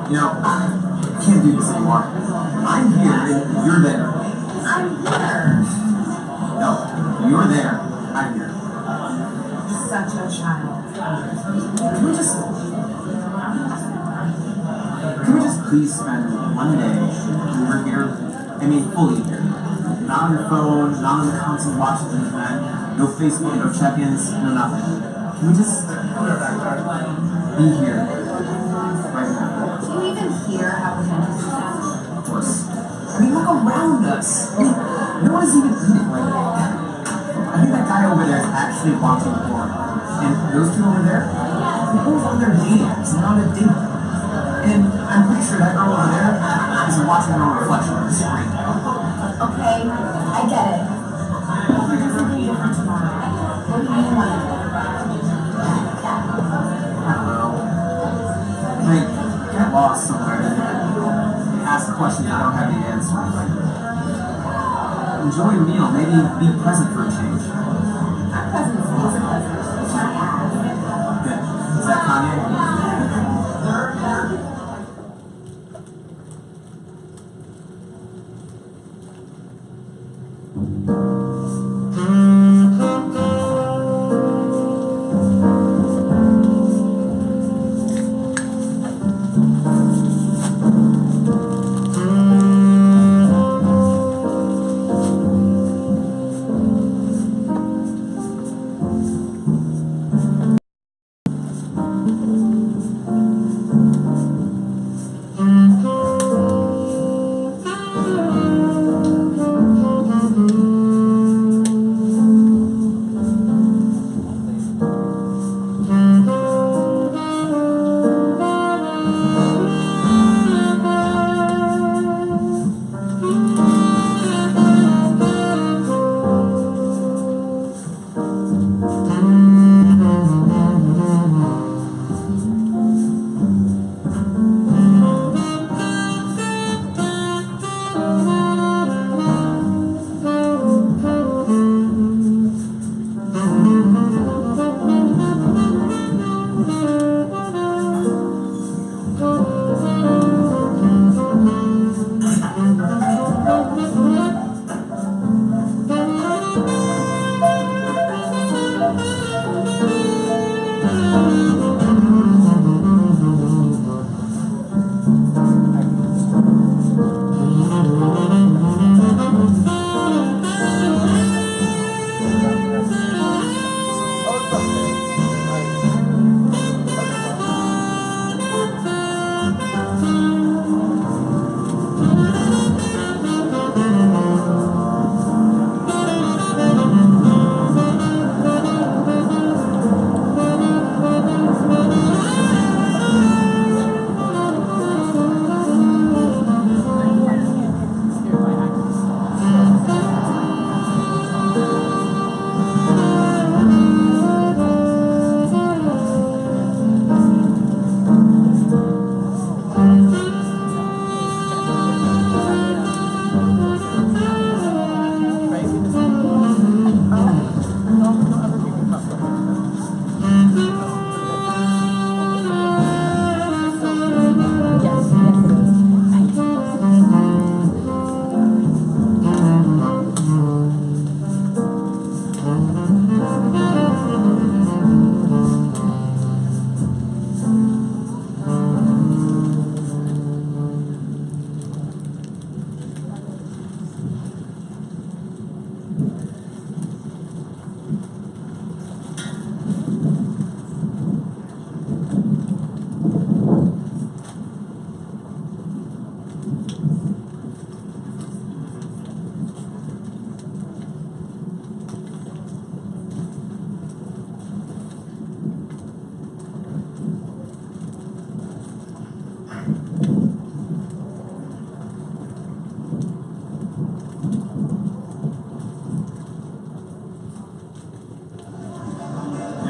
You know, I can't do this anymore. I'm here and you're there. I'm here. No, you're there. I'm here. Such a child. Can we just please spend one day over here? I mean, fully here. Not on your phone, not on the constant watching the internet, no Facebook, no check-ins, no nothing. Can we just be here right now? Do you even hear how pretentious it sounds? Of course. I mean, look around us. I mean, no one is even eating right now. I think that guy over there is actually watching porn. And those two over there, they're both on their dating. They're on a date. And I'm pretty sure that girl over there is watching her own reflection on the screen. Okay, I get it. We'll do something different tomorrow. What do you want to do? I don't know. Like, get lost somewhere and ask questions that don't have the answer. Like, enjoy a meal. Maybe be present for a change. My presence is a present. It's my ass. Yeah. Is that Kanye?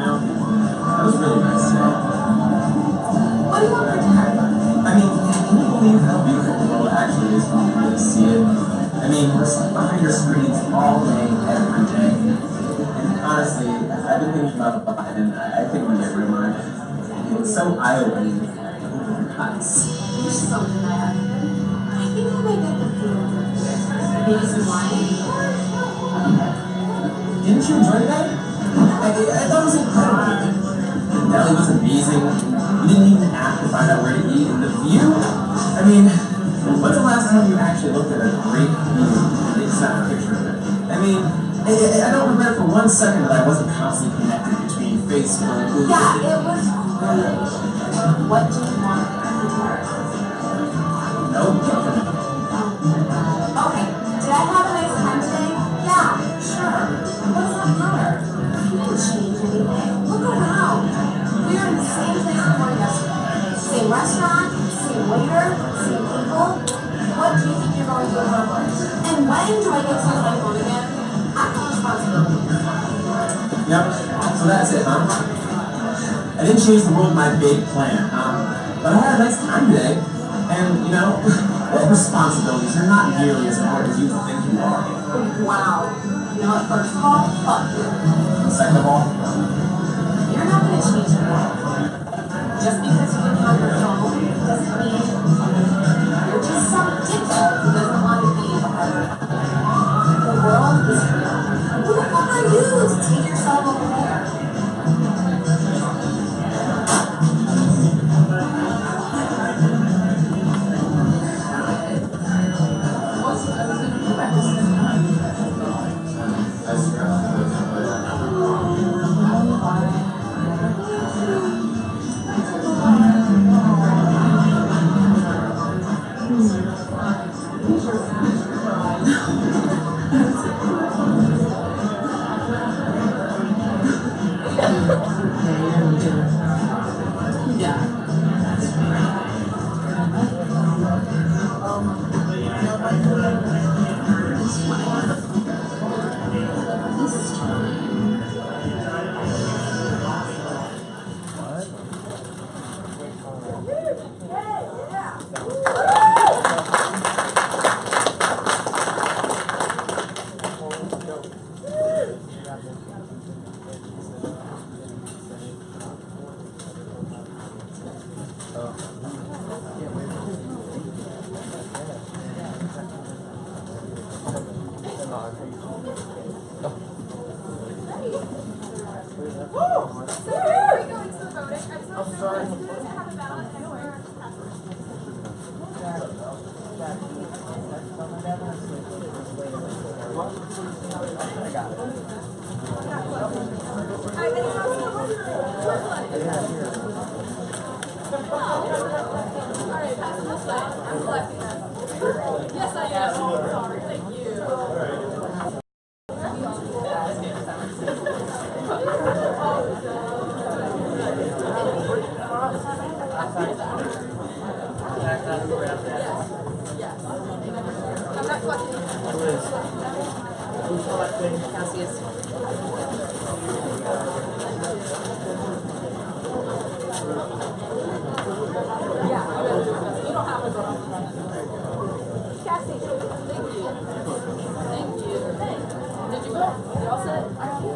That was really nice. What do you want for dinner? I mean, can you believe how beautiful the world actually is when you really see it? I mean, we're stuck behind your screens all day, every day. And honestly, I've been thinking about Biden. I think we get rid of mine. It's so eye-opening. Open your eyes. something there. I think I may get the feeling. Maybe some wine? Didn't you enjoy that? I thought it was incredible. The deli was amazing. You didn't even have to find out where to eat. And the view? I mean, when's the last time you actually looked at a great view and didn't snap a picture of it? I mean, I don't regret for 1 second that I wasn't constantly connected between Facebook, Google. Yeah, it was great. What do you want for dinner? No, nothing. Okay, did I have a nice time today? Yeah, sure. What does that matter? You didn't change anything. Look around. We were in the same place before yesterday. Same restaurant, same waiter, same people. What do you think you're going to accomplish? And when do I get to use my phone again? I have responsibility. Yep, so that's it, huh? I didn't change the world with my big plan, but I had a nice time today. And, you know, responsibilities are not nearly as important as you think you are. Wow. You know what, first of all, fuck you. Second of all, You're not going to change the world. Just because you didn't have your phone doesn't mean you're just some dickhead who doesn't want to be a part of it. The world is real. Who the fuck are you to take yourself over there? Yes, I am. Oh, sorry. Thank you. I'm not collecting. Who's collecting? Cassius. Yeah, you don't have to go. Cassie, thank you. Thank you. Did you go? You all set? I did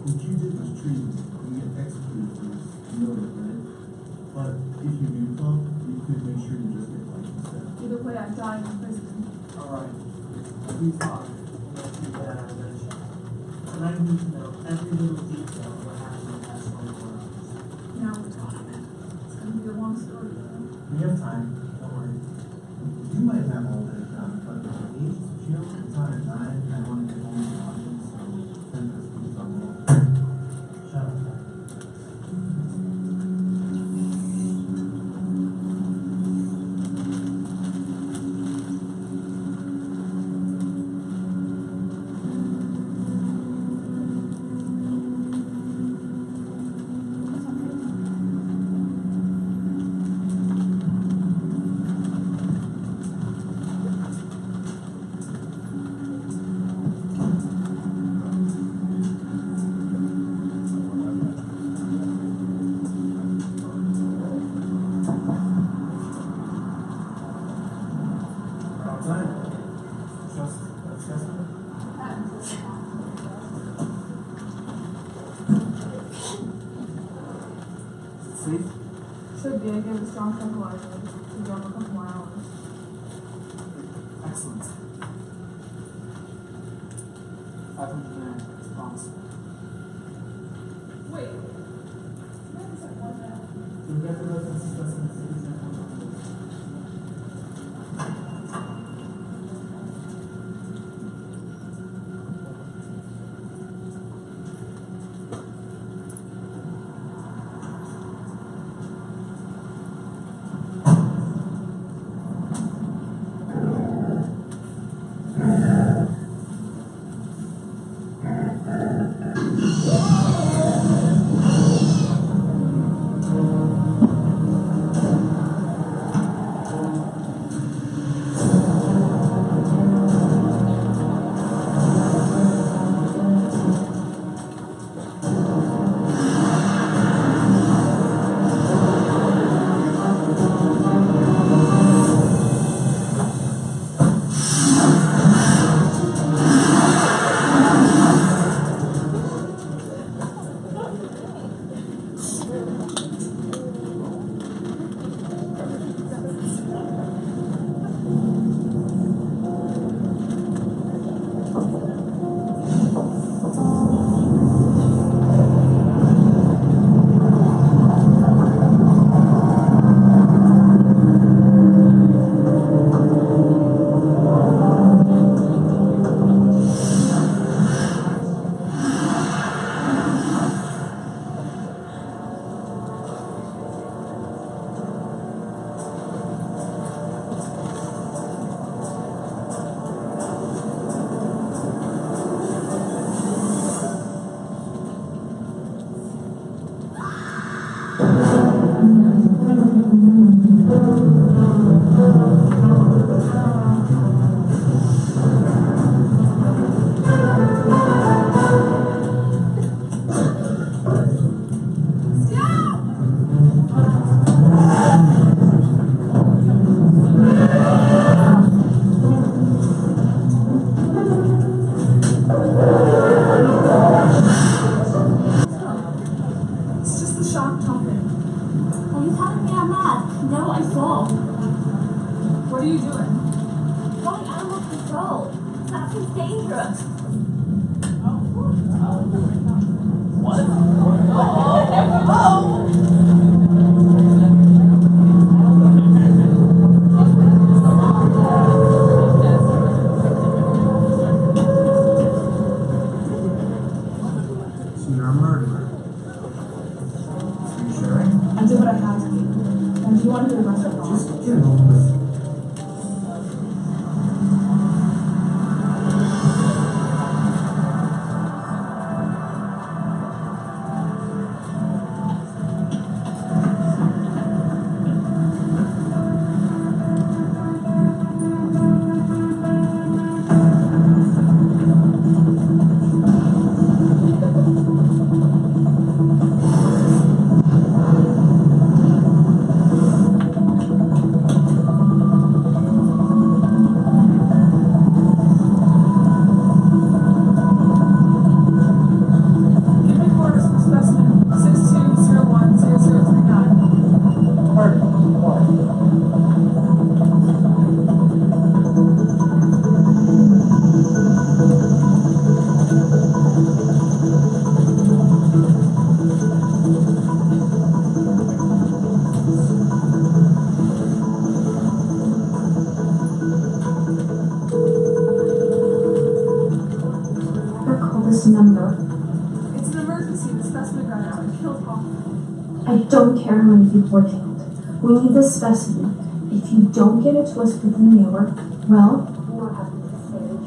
What you did was treason. You get executed for this. You know that, right? But if you do come, you could make sure you just get life instead. Either way, I'm dying in prison. Alright. We talked. Let's do that as mentioned. And I need to know every little detail of what happened in the past 24 hours. Now we're talking. It's gonna be a long story, though. We have time. Don't worry. You might have all that done, but at 8, Jill, it's on at 9, and I want to get home to watching, so 10 minutes to talk about. Shut up. Safe? Should be. I gave a strong tranquilizer. Should be up a couple more hours. Excellent. 500 grand, I promise. Wait. Where is that one now? You'll get the references that's in the city's network. It's just the shock topic. Are you telling me I'm mad? No, I saw. What are you doing? Going animal control. That seems dangerous. Oh, So you're a murderer. You sure? I did what I had to do. And do you want to do the rest of it? Just get it over with. Give me quarters for specimen 62010039. Perfect. Call this number. It's an emergency. The specimen got out and killed Hoffman. I don't care how many people were killed. We need this specimen. If you don't get it to us within the hour, well, we're having to stage.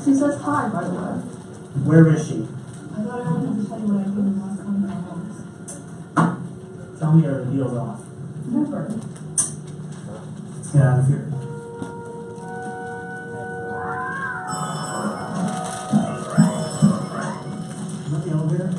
She says hi, by the way. Where is she? I thought I would have to tell you what I did in the last 24 hours. Tell me or the deal's off. Never. Let's get out of here. Is that the elevator?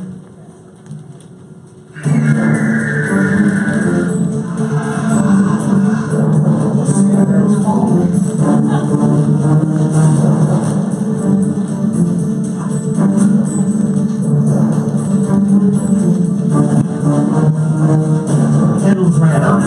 Candles ran out.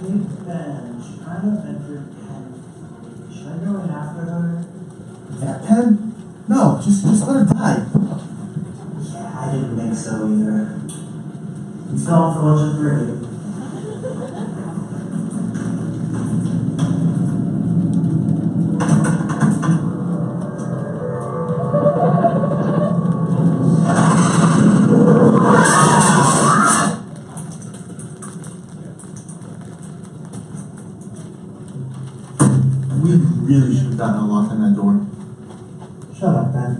Big bench. Trying to enter pen. Should I go in after her? That pen? No, just let her die. Yeah, I didn't think so either. He's going for lunch at 3. We really should have gotten a lock on that door. Shut up, Ben.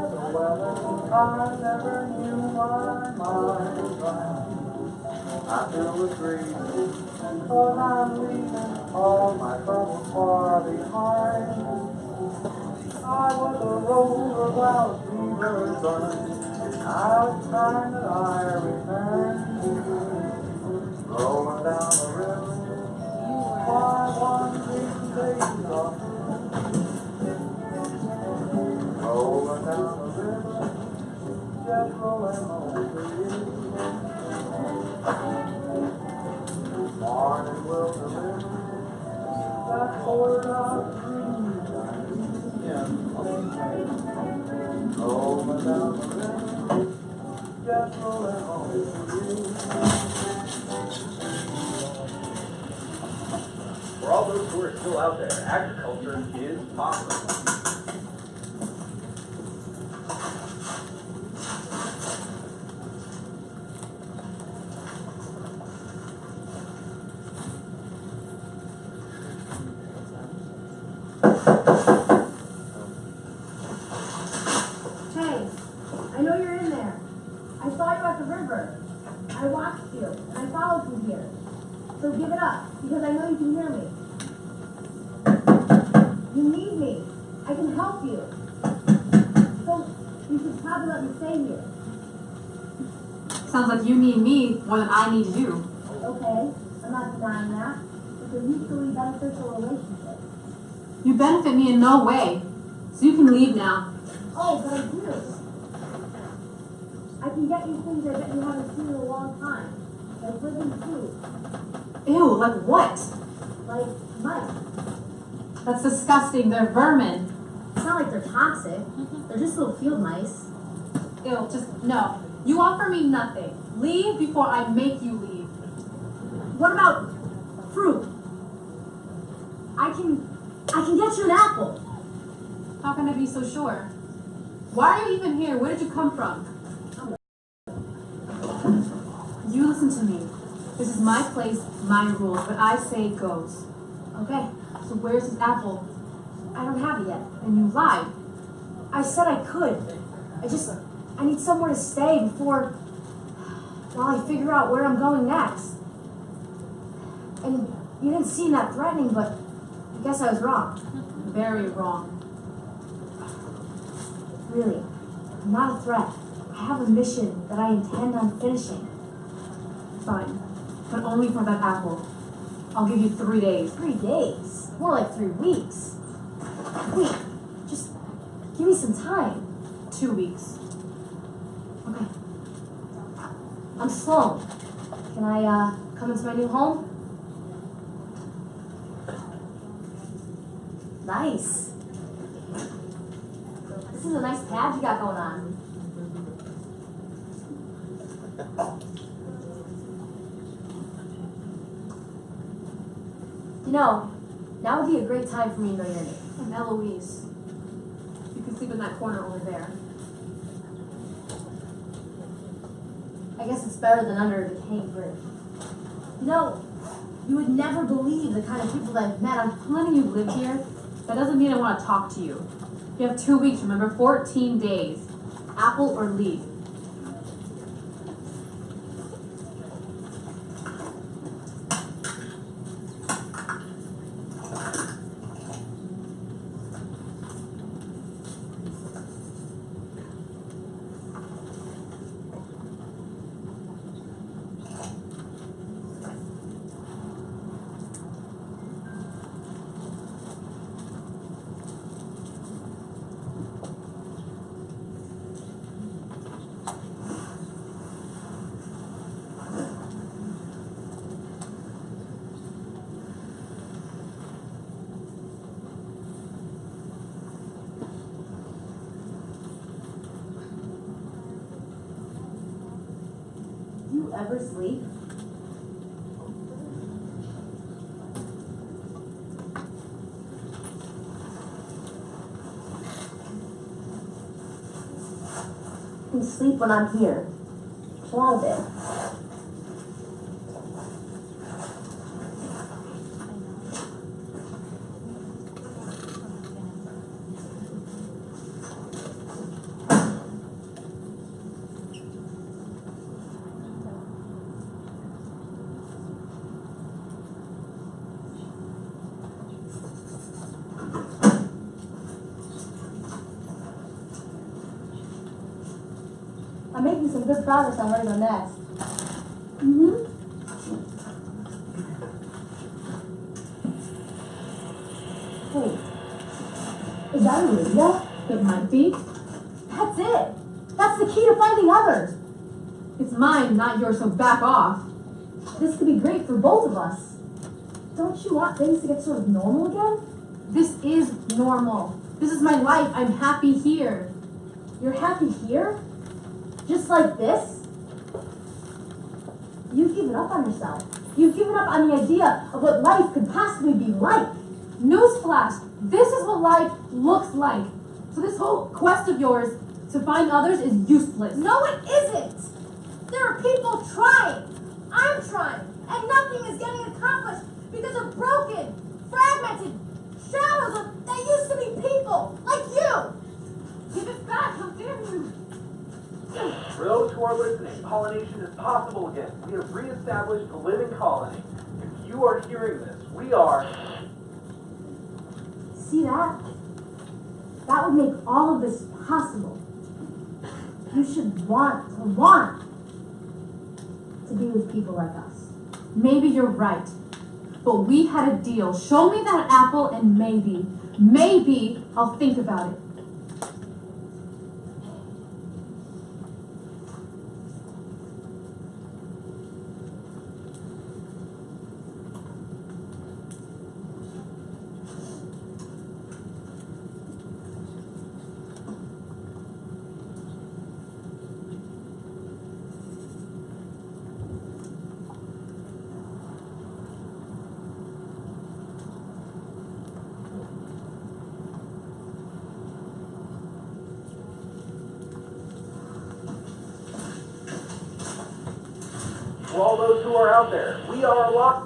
the weather, I never knew my mind right. I feel the breeze, cause I'm leaving all my troubles far behind. I was a rover while fevers burned. Now it's time that I return. Rolling down the river, my wandering days are rolling down the river, just rolling home to you. Morning will deliver that word of dreams. Rolling down the river, just rolling home to you. For all those who are still out there, agriculture is possible. Hey, I know you're in there. I saw you at the river. I watched you, and I followed you here. So give it up, because I know you can hear me. You need me. I can help you. So you should probably let me stay here. Sounds like you need me more than I need you. Okay, I'm not denying that. It's a mutually beneficial relationship. You benefit me in no way. So you can leave now. Oh, but I do. I can get you things I bet you haven't seen in a long time. Like living food. Ew, like what? Like mice. That's disgusting. They're vermin. It's not like they're toxic. They're just little field mice. Ew, just no. You offer me nothing. Leave before I make you leave. What about fruit? I can get you an apple. How can I be so sure? Why are you even here? Where did you come from? You listen to me. This is my place, my rules. What I say goes. Okay, So where's this apple? I don't have it yet. And you lied. I said I could. I need somewhere to stay before, while I figure out where I'm going next. And you didn't seem that threatening, but I guess I was wrong. Very wrong. Really, I'm not a threat. I have a mission that I intend on finishing. Fine. But only for that apple. I'll give you 3 days. 3 days? More like 3 weeks. Wait, just give me some time. 2 weeks. Okay. I'm Sloan. Can I, come into my new home? Nice. This is a nice pad you got going on. You know, now would be a great time for me to know your name. I'm Eloise. You can sleep in that corner over there. I guess it's better than under a decaying bridge. You know, you would never believe the kind of people that I've met. I'm letting you live here. That doesn't mean I want to talk to you. You have 2 weeks, remember? 14 days. Apple or leave. Do you ever sleep? I can sleep when I'm here. A lot of it. I'm making some good progress on where to go next. Hey, is that a radio? It might be. That's it. That's the key to finding others. It's mine, not yours, so back off. This could be great for both of us. Don't you want things to get sort of normal again? This is normal. This is my life. I'm happy here. You're happy here? Just like this? You've given up on yourself. You've given up on the idea of what life could possibly be like. Newsflash, this is what life looks like. So this whole quest of yours to find others is useless. No, it isn't. There are people trying. I'm trying. And nothing is getting accomplished because of broken, fragmented shadows of that used to be people, like you. Give it back, how dare you? For those who are listening, pollination is possible again. We have reestablished a living colony. If you are hearing this, we are... See that? That would make all of this possible. You should want to be with people like us. Maybe you're right. But we had a deal. Show me that apple and maybe I'll think about it. For all those who are out there, we are a lot...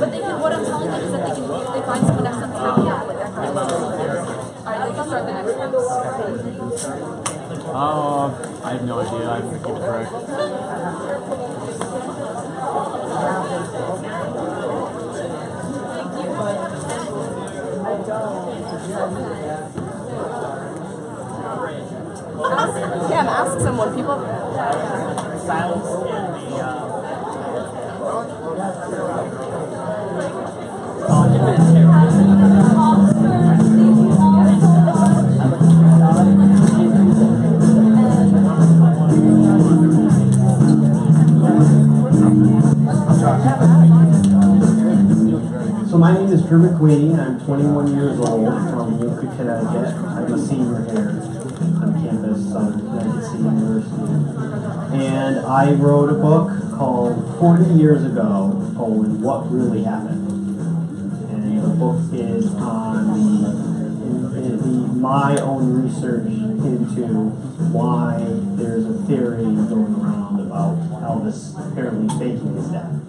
But they can, what I'm telling them is that they can, if they find someone next time, alright, they can start the next one. I have no idea. I'm gonna keep it direct. Cam, ask someone. People. Silence and the So my name is Drew McQueen. I'm 21 years old from Utica, Connecticut. I'm a senior here on campus of Connecticut City University. And I wrote a book called 40 Years Ago, What Really Happened. And the book is on my own research into why there's a theory going around about Elvis apparently faking his death.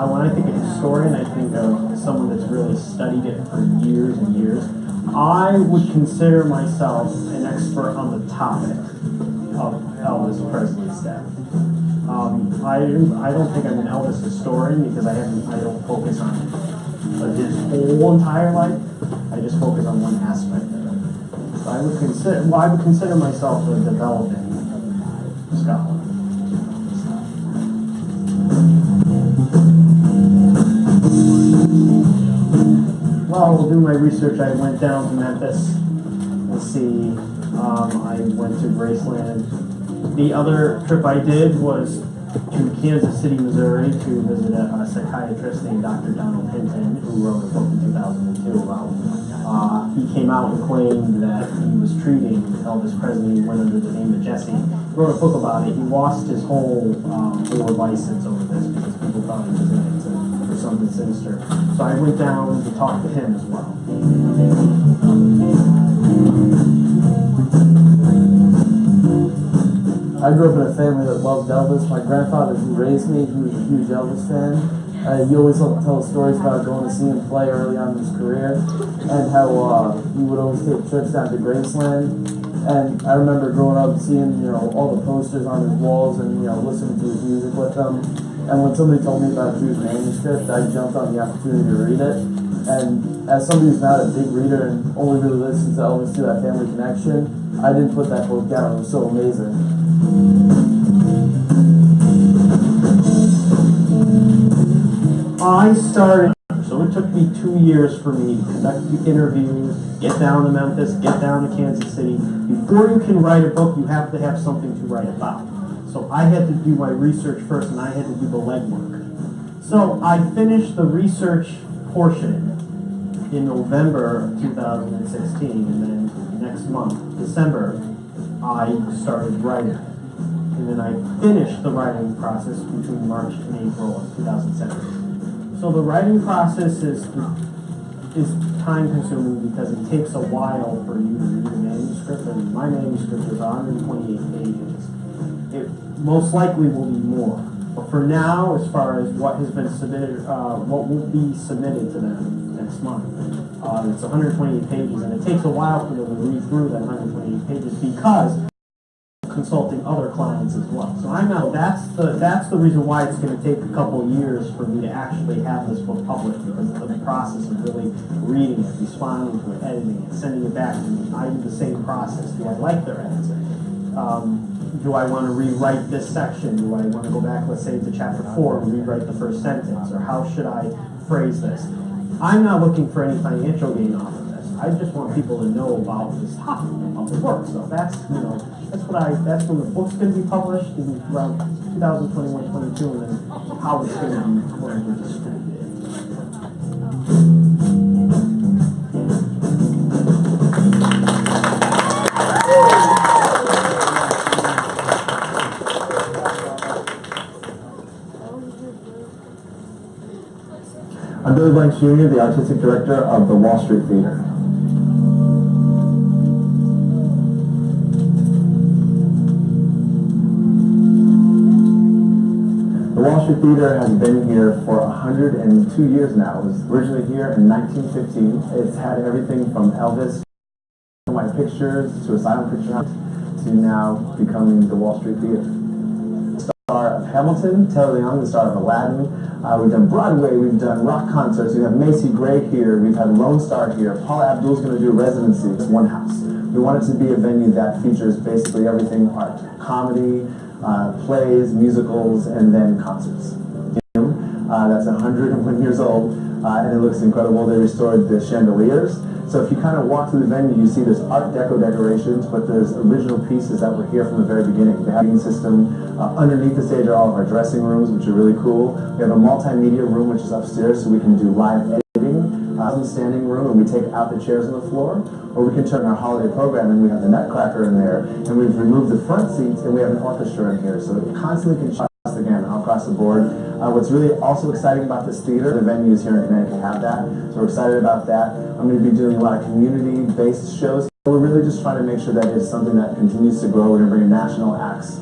When I think of historian, I think of someone that's really studied it for years and years. I would consider myself an expert on the topic of Elvis Presley's death. I don't think I'm an Elvis historian because I don't focus on his whole entire life. I just focus on one aspect of it. So I would consider myself a developing scholar. Well, doing my research, I went down to Memphis to see. I went to Graceland. The other trip I did was to Kansas City, Missouri, to visit a psychiatrist named Dr. Donald Hinton, who wrote a book in 2002 about. He came out and claimed that he was treating Elvis Presley, went under the name of Jesse. He wrote a book about it. He lost his whole license over this because people thought he was in it for something sinister. So I went down to talk to him as well. I grew up in a family that loved Elvis. My grandfather who raised me, he was a huge Elvis fan. He always loved to tell stories about going to see him play early on in his career and how he would always take trips down to Graceland. And I remember growing up seeing, all the posters on his walls and, listening to his music with them. And when somebody told me about Drew's manuscript, I jumped on the opportunity to read it. And as somebody who's not a big reader and only really listens to Elvis through that family connection, I didn't put that book down. It was so amazing. I started, so it took me 2 years for me to conduct the interviews, get down to Memphis, get down to Kansas City. Before you can write a book, you have to have something to write about. So I had to do my research first, and I had to do the legwork. So I finished the research portion in November of 2016, and then next month, December, I started writing. And then I finished the writing process between March and April of 2017. So the writing process is time-consuming because it takes a while for you to read a manuscript, and my manuscript is 128 pages. It most likely will be more. But for now, as far as what has been submitted, what will be submitted to them next month, it's 128 pages, and it takes a while for them to read through that 128 pages because consulting other clients as well. So I'm not, that's the reason why it's gonna take a couple of years for me to actually have this book published, because of the process of really reading it, responding to it, editing it, sending it back to me. I do the same process. Do I like their edits? Do I want to rewrite this section? Do I want to go back, let's say, to chapter 4 and rewrite the first sentence? Or how should I phrase this? I'm not looking for any financial gain off of this. I just want people to know about this topic, about the work. So that's, that's when the book's going to be published in around 2021, 22, and then how it's going to be distributed. I'm Billy Blanks Jr., the Artistic Director of the Wall Street Theater. The Wall Street Theater has been here for 102 years now. It was originally here in 1915. It's had everything from Elvis, White Pictures, to a silent picture house, to now becoming the Wall Street Theater. Star of Hamilton, Taylor Young, the star of Aladdin. We've done Broadway, we've done rock concerts, we have Macy Gray here, we've had Lone Star here, Paula Abdul's going to do a residency. It's one house. We want it to be a venue that features basically everything art, comedy, plays, musicals, and then concerts. That's 101 years old, and it looks incredible. They restored the chandeliers. So if you kind of walk through the venue, you see there's Art Deco decorations, but there's original pieces that were here from the very beginning. The heating system. Underneath the stage are all of our dressing rooms, which are really cool. We have a multimedia room, which is upstairs, so we can do live editing. Standing room, and we take out the chairs on the floor, or we can turn our holiday program, and we have the Nutcracker in there, and we've removed the front seats, and we have an orchestra in here, so it constantly can shut us again across the board. What's really also exciting about this theater, the venues here in Connecticut have that, so we're excited about that. I'm going to be doing a lot of community-based shows. We're really just trying to make sure that it's something that continues to grow. We're going to bring in national acts.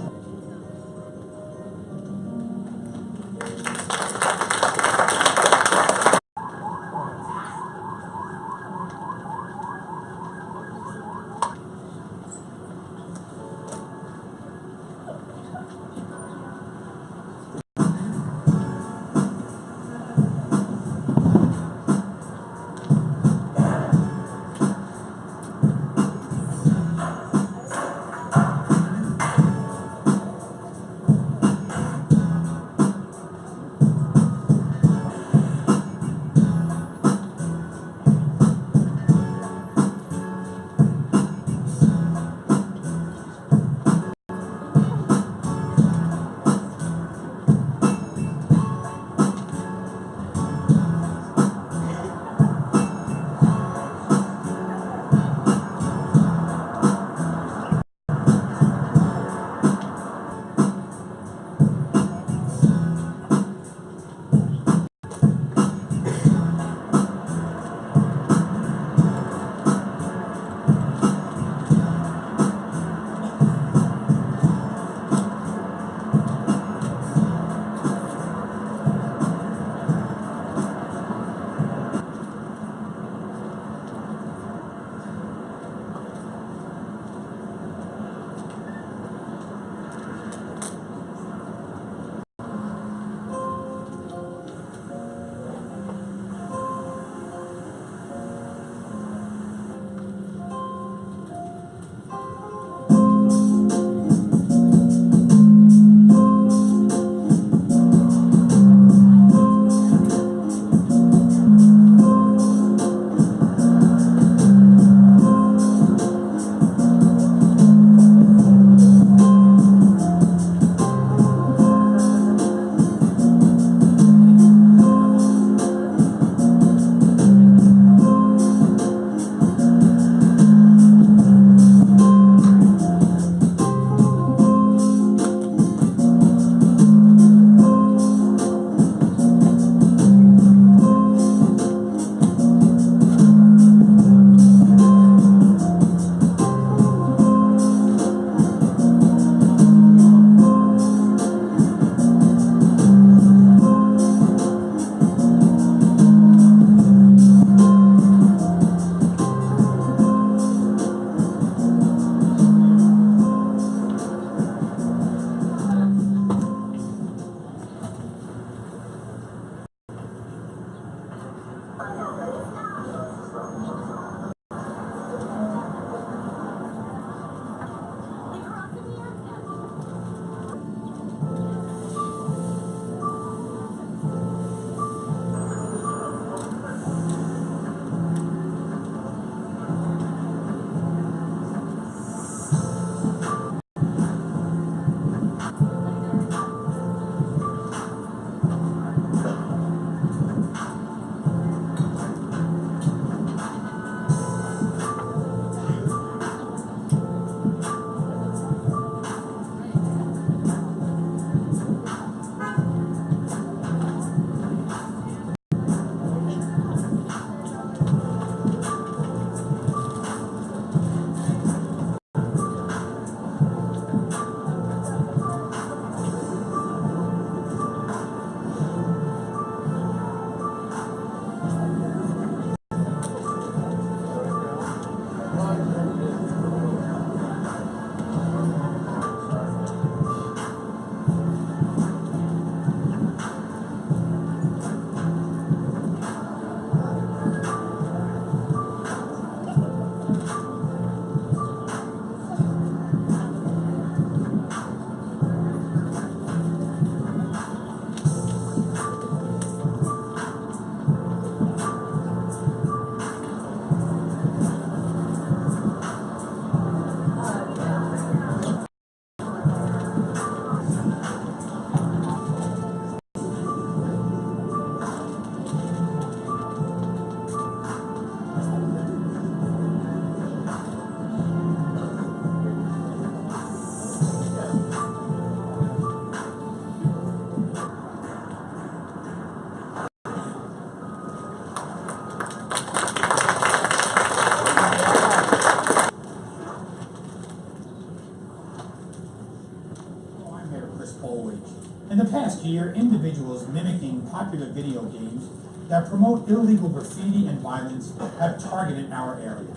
last year, individuals mimicking popular video games that promote illegal graffiti and violence have targeted our area.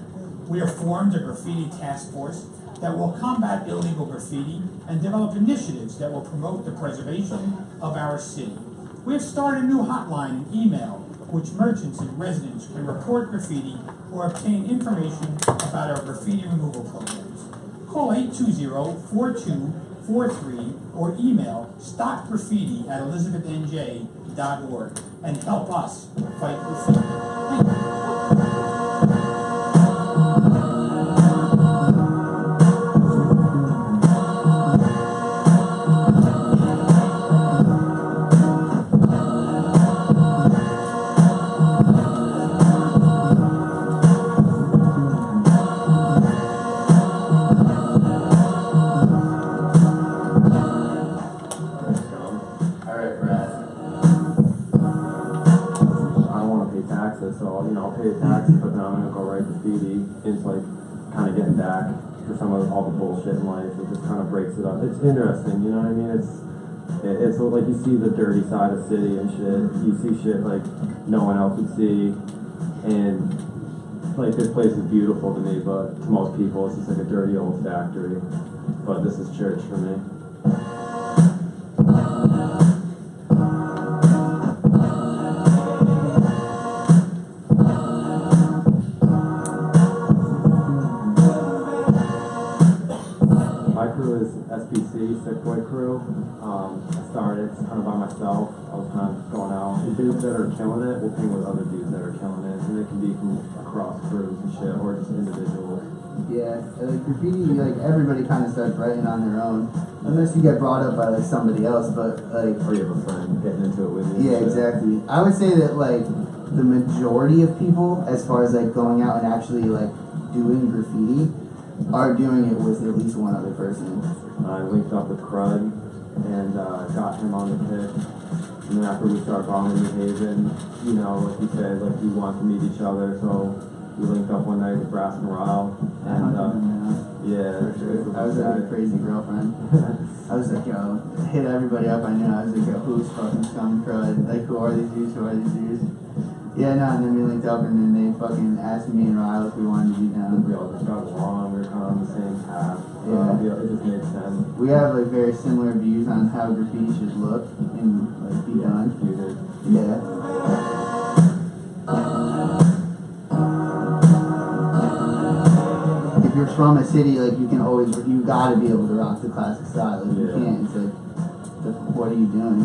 We have formed a graffiti task force that will combat illegal graffiti and develop initiatives that will promote the preservation of our city. We have started a new hotline and email which merchants and residents can report graffiti or obtain information about our graffiti removal programs. Call 820-4243 or email stopgraffiti@elizabethnj.org and help us fight graffiti. Thank you. So, I'll pay taxes, but then I'm gonna go write graffiti. It's like kind of getting back for some of all the bullshit in life. It just kind of breaks it up. It's interesting, you know what I mean? It's like you see the dirty side of city and shit. You see shit like no one else would see, and like this place is beautiful to me, but to most people it's just like a dirty old factory. But this is church for me. SPC, Sick Boy Crew. I started kind of by myself. I was kind of going out. The dudes that are killing it will ping with other dudes that are killing it, and they can be from across crews and shit, or just individuals. Yeah, graffiti, like everybody kind of starts writing on their own, unless you get brought up by like somebody else. But like, or you have a friend getting into it with you. Yeah, exactly. I would say that like the majority of people, as far as like going out and actually like doing graffiti, are doing it with at least one other person. I linked up with Crud and got him on the pick. And then after we started bombing New Haven, like he said, like we want to meet each other, so we linked up one night with Brass and Ryle. And yeah, sure. I was like a crazy girlfriend. I was like, yo, hit everybody up I knew. I was like, yo, who's fucking Scum Crud? Like, who are these dudes? Who are these dudes? Yeah, no, and then we linked up, and then they fucking asked me and Ryle if we wanted to be down. We all just got along. We were kind of on the same path. Yeah, it just made sense. We have like very similar views on how graffiti should look and like be done. Yeah. If you're from a city, like you gotta be able to rock the classic style. If you can't, it's like, what are you doing?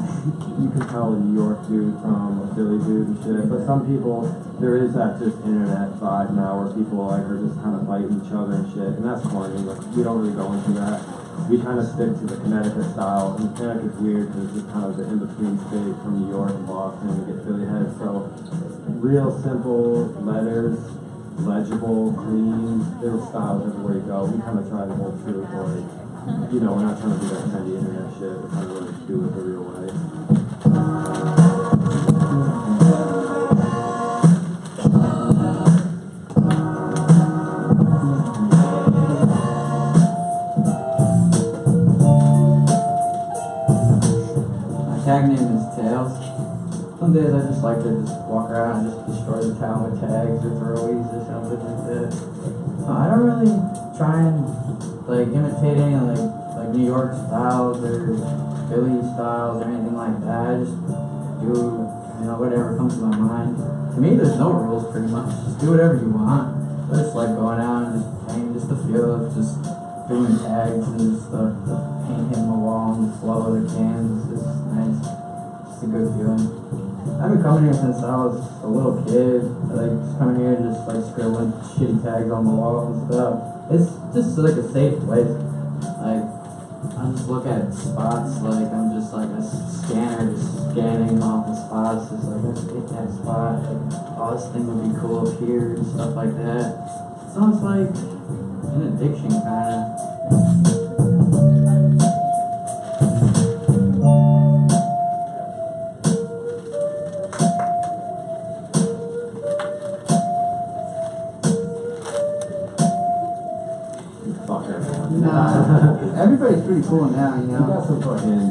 You can tell a New York dude from a Philly dude and shit, but some people, there is that just internet vibe now where people like are just kind of fighting each other and shit, and that's corny. Like, we don't really go into that. We kind of stick to the Connecticut style, and Connecticut's weird because it's kind of the in-between state from New York and Boston, and we get Philly heads, so real simple letters, legible, clean, there's styles everywhere you go. We kind of try to hold true to like, we're not trying to do that trendy internet shit. We're trying to really do it the real way. My tag name is Tails. Some days I just like to just walk around and just destroy the town with tags or throwies or something like that. I don't really try and like imitate any like New York styles or Philly styles or anything like that. I just do whatever comes to my mind. To me, there's no rules pretty much. Just do whatever you want. I just like going out and just painting, just the feel of just doing tags and just the paint hitting the wall and the flow of the cans. It's just nice. Just a good feeling. I've been coming here since I was a little kid. I like just coming here and just like scribbling shitty tags on the wall and stuff. It's just like a safe place. Like, I just look at spots like I'm just like a scanner just scanning off the spots, just like let's hit that spot. Like, oh, this thing would be cool up here and stuff like that. It sounds like an addiction kind of. Everybody's pretty cool now, We got some fucking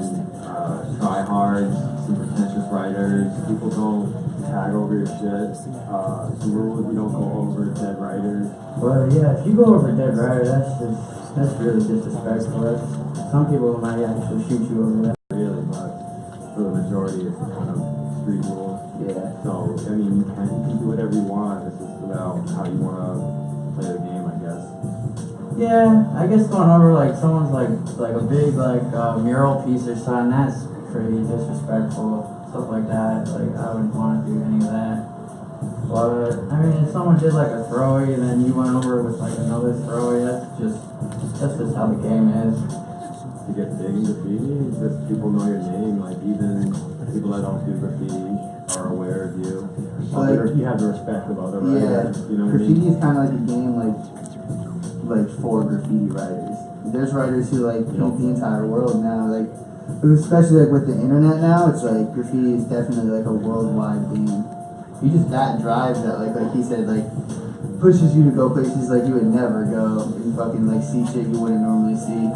tryhards, some pretentious writers. People don't tag over your shit. Some rules you don't go over dead writers. Well, yeah, if you go over dead rider, that's really disrespectful. Some people might actually shoot you over that. Really, but for the majority, it's kind of street rules. Yeah. So, I mean, you can do whatever you want. It's just about how you want to play the game, I guess. Yeah, I guess going over like someone's like a big mural piece or something, that's pretty disrespectful. Stuff like that, like I wouldn't want to do any of that. But I mean, if someone did like a throwaway and then you went over with like another throwaway, that's just how the game is. To get big in graffiti, just people know your name. Like even people that don't do graffiti are aware of you. Like, you have the respect of other writers. You know what I graffiti mean? is kind of like a game like for graffiti writers. There's writers who like paint the entire world now. Like especially like with the internet now, it's like graffiti is definitely like a worldwide game. That drive that like he said, like pushes you to go places like you would never go and fucking like see shit you wouldn't normally see.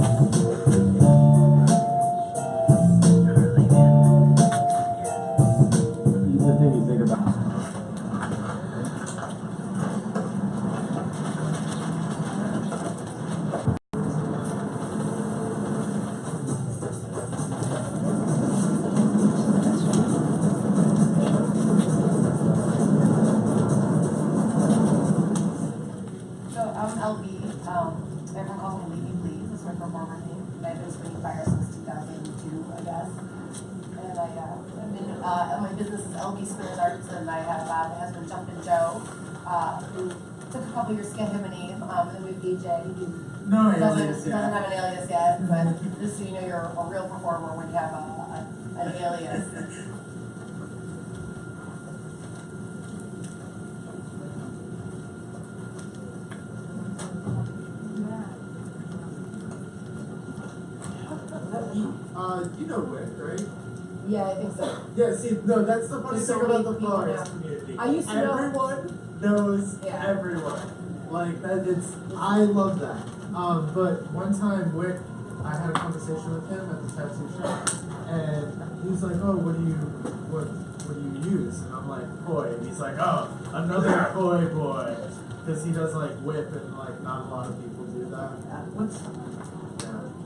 The thing you think about. Everyone calls me Levy Please. It's my performer name. I've been spinning fire since 2002, I guess. And I've been, my business is LB Spinners Arts, and I have my husband Jumpin' Joe, who took a couple years to get him a name. And then we have DJ, who doesn't have an alias yet, but just so you know, you're a real performer when you have an alias. You know Wick, right? Yeah, I think so. Yeah, see, no, that's the funny There's thing so many about the people florist now. community. I used to know- Everyone knows everyone. Like, I love that. But one time, Wick, I had a conversation with him at the tattoo shop, and he was like, oh, what do you use? And I'm like, boy. And he's like, oh, another boy. Because he does, like, whip, and, like, not a lot of people do that.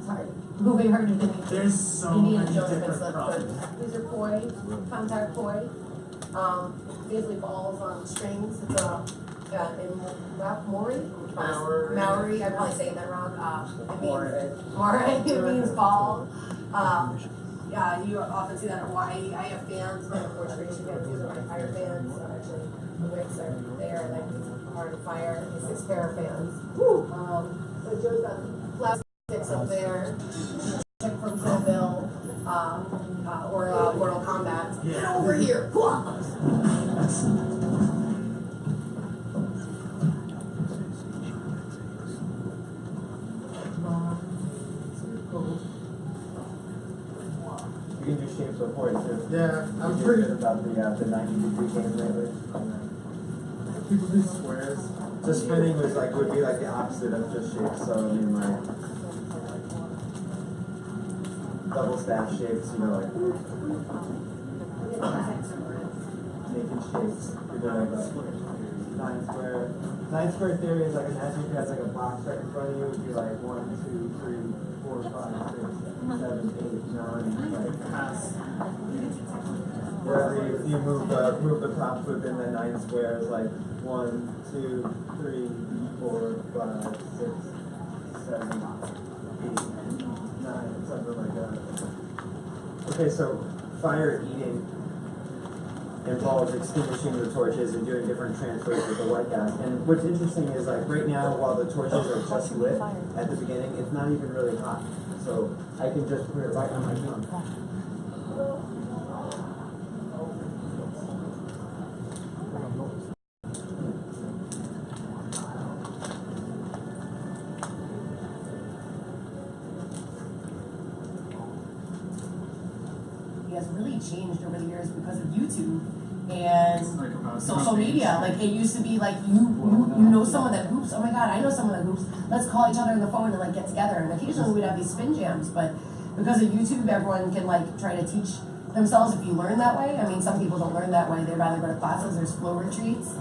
Sorry. Moving her to the There's so Indiana many Jones different but problems. these are koi, contact koi. Basically balls on strings. It's Maori. I'm probably saying that wrong. It means Maori. It means ball. Yeah, you often see that in Hawaii. I have fans, my portrait fans. These are my fire fans. Actually, the wicks are there, and I hard to fire. 6 pair of fans. So Joe's got plastics up there. Check from Seville, or Mortal Kombat. Get over here! You can do shapes before it too. Yeah, I'm pretty pretty good about the 90-degree game lately. People do squares. So spinning would be like the opposite of just shapes. So I mean like double staff shapes, you know, like making shapes. You're doing like a 9 square. 9 square theory is like imagine if you had like a box right in front of you, it would be like 1, 2, 3, 4, 5, 6, 7, 8, 9, like pass. Wherever you move the top within the 9 squares, like 1, 2, 3, 4, 5, 6, 7, 8, 9, something like that. Okay, so fire eating involves extinguishing the torches and doing different transfers with the white gas. And what's interesting is like right now, while the torches are just lit at the beginning, it's not even really hot. So I can just put it right on my tongue. Has really changed over the years because of YouTube and social media. Like it used to be like you know someone that hoops. Oh my god, I know someone that hoops. Let's call each other on the phone and like get together. And occasionally we'd have these spin jams, but Because of YouTube, everyone can like try to teach themselves if you learn that way. I mean, some people don't learn that way. They'd rather go to classes. There's flow retreats.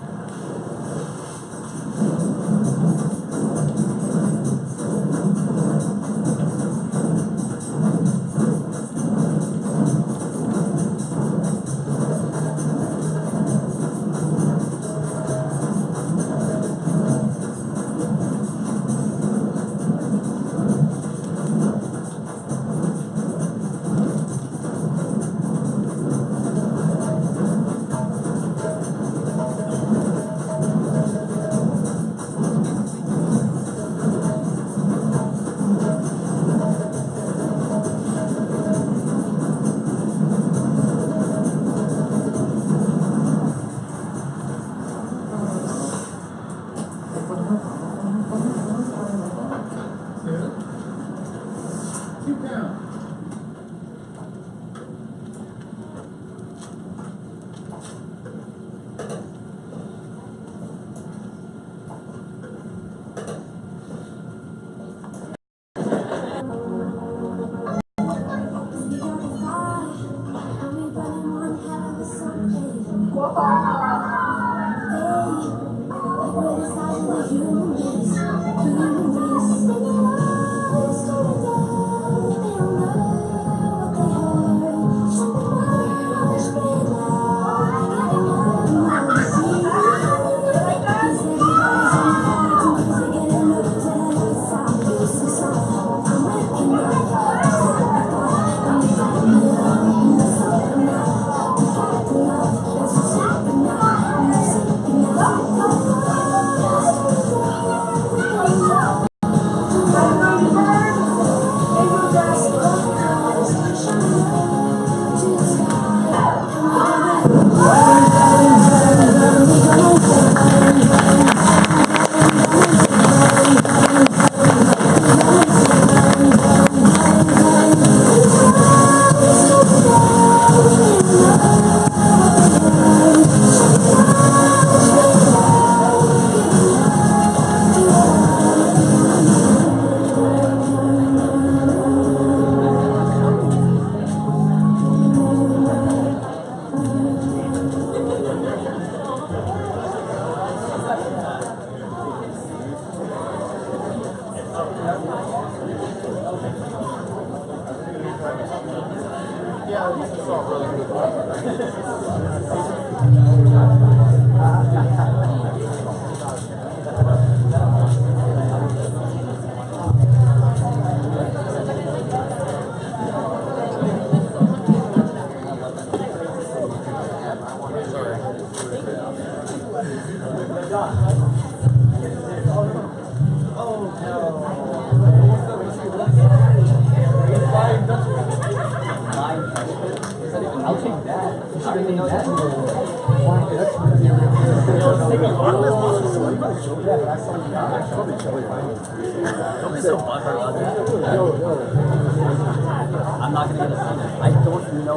I'm not gonna get a phone. I don't know his name.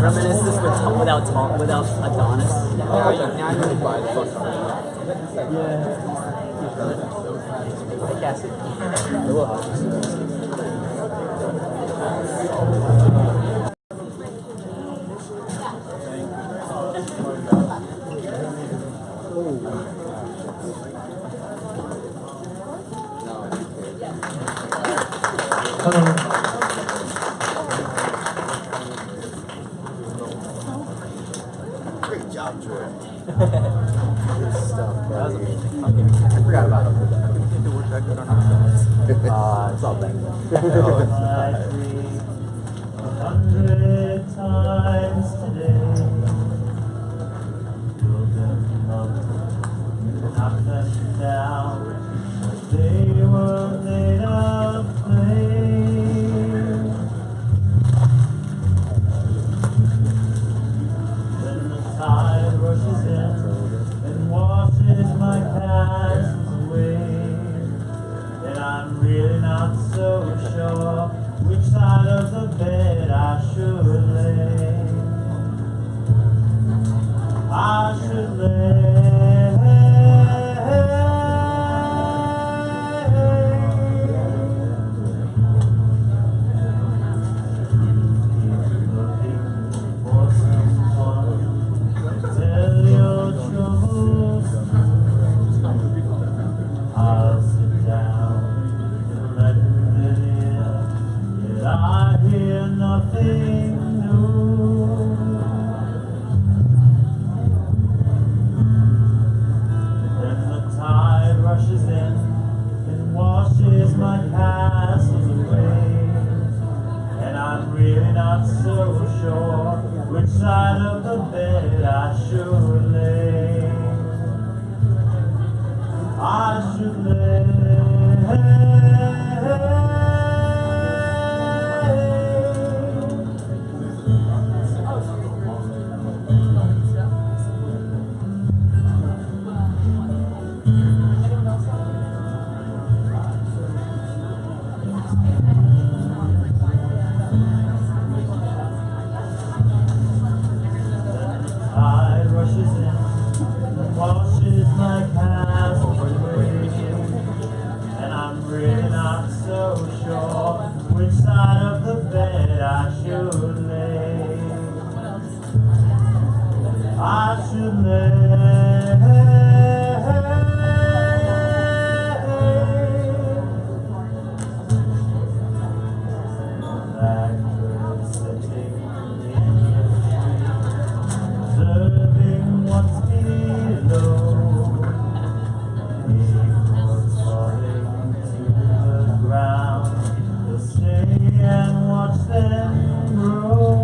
Reminisce this without Adonis. Now I need to buy the book. Yeah. Hey, Cassie. Hello. Great job, Jordan. Good stuff, bro. That was amazing. Okay. I forgot about it. Did it work that good or not? It's all bad. 100 times today. Children of knock them down. They were made of flame. When the tide rushes in and washes my past away, then I'm really not so sure which side of the bed I should lay. I should lay side of the bed I should lay. I should lay. I rushes in, washes my hands away, and I'm really not so sure which side of the bed I should lay. I should lay. Back sitting observing what's below. Acorns falling to the ground. You'll stay and watch them grow.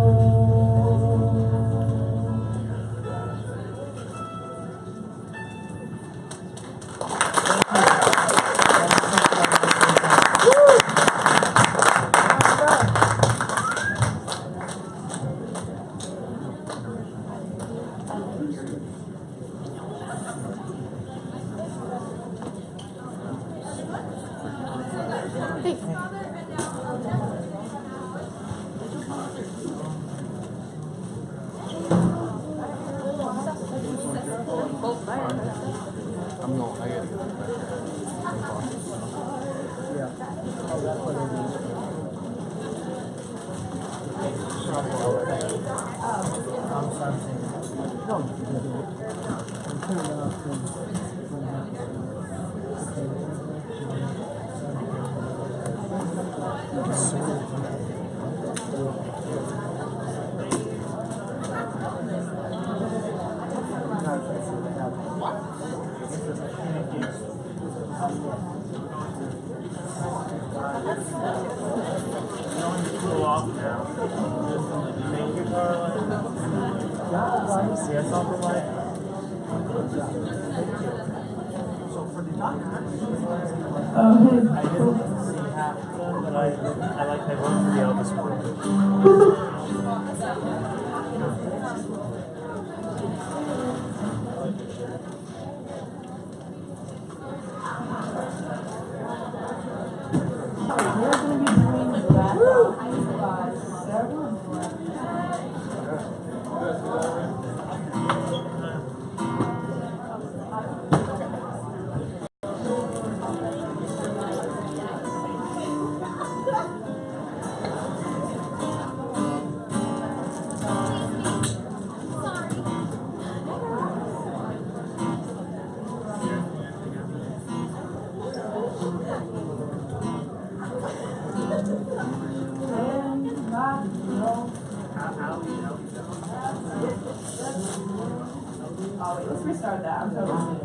Let's restart that. I'm totally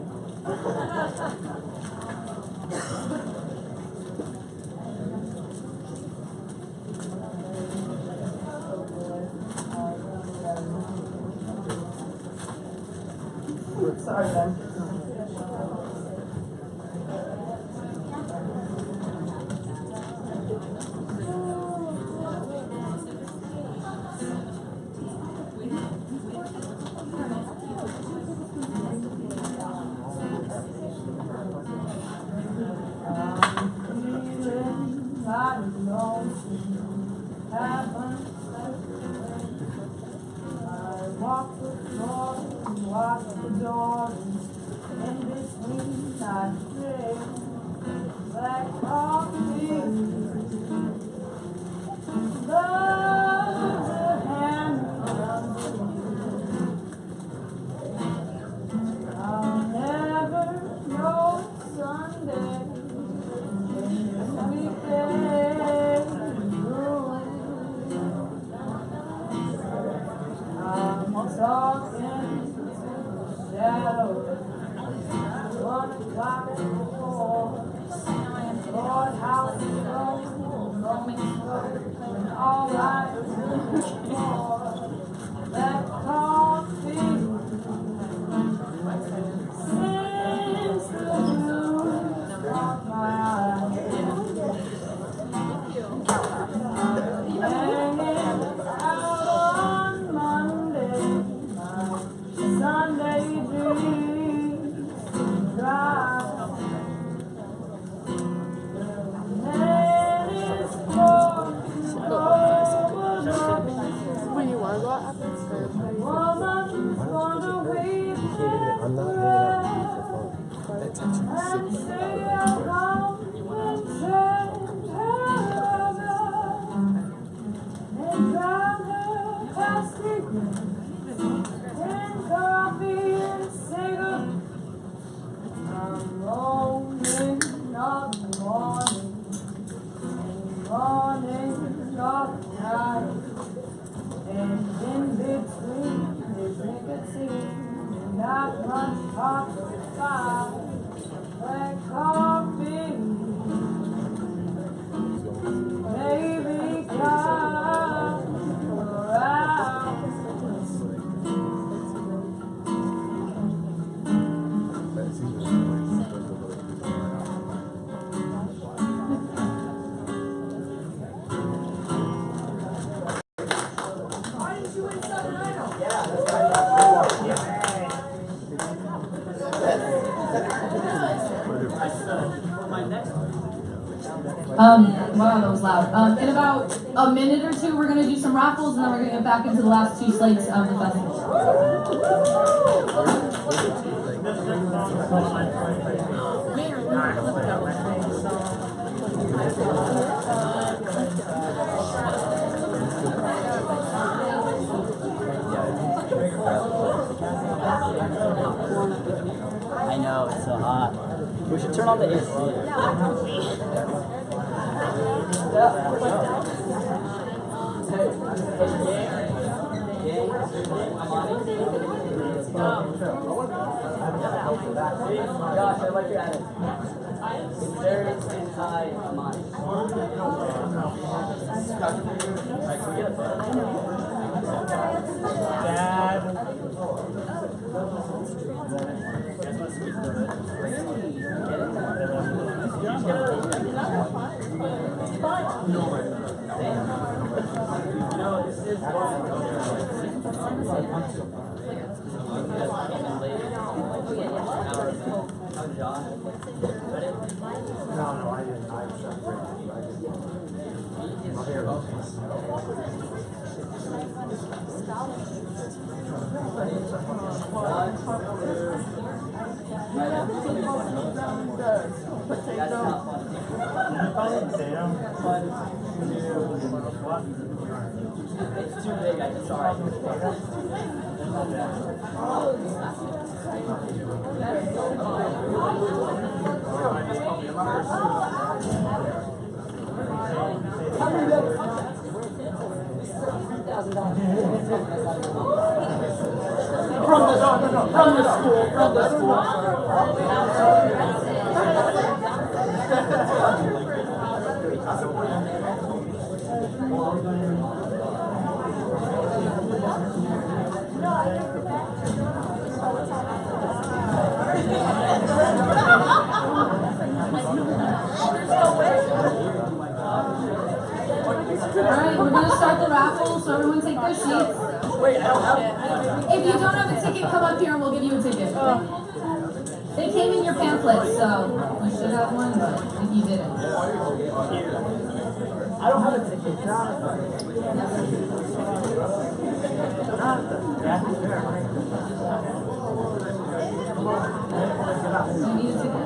sorry, Ben. All right. I'm not hanging out with you for fun. That tension is not much talk about like coffee. Maybe come around. Why didn't you win Southern Idol? Yeah, that's right. Wow, that was loud. In about a minute or two, we're going to do some raffles, and then we're going to get back into the last two slates of the festival. I know, it's so hot. We should turn on the AC. Gosh, I like your attitude. It's very anti-mind. No, I didn't. I was not great. I'll hear about It's too big, I'm sorry. From the Alright, we're going to start the raffle, so everyone take their seats. Wait, I don't have If you don't have a ticket, come up here and we'll give you a ticket. They came in your pamphlet, so you should have one, but if you didn't. I don't have a ticket. You need a ticket.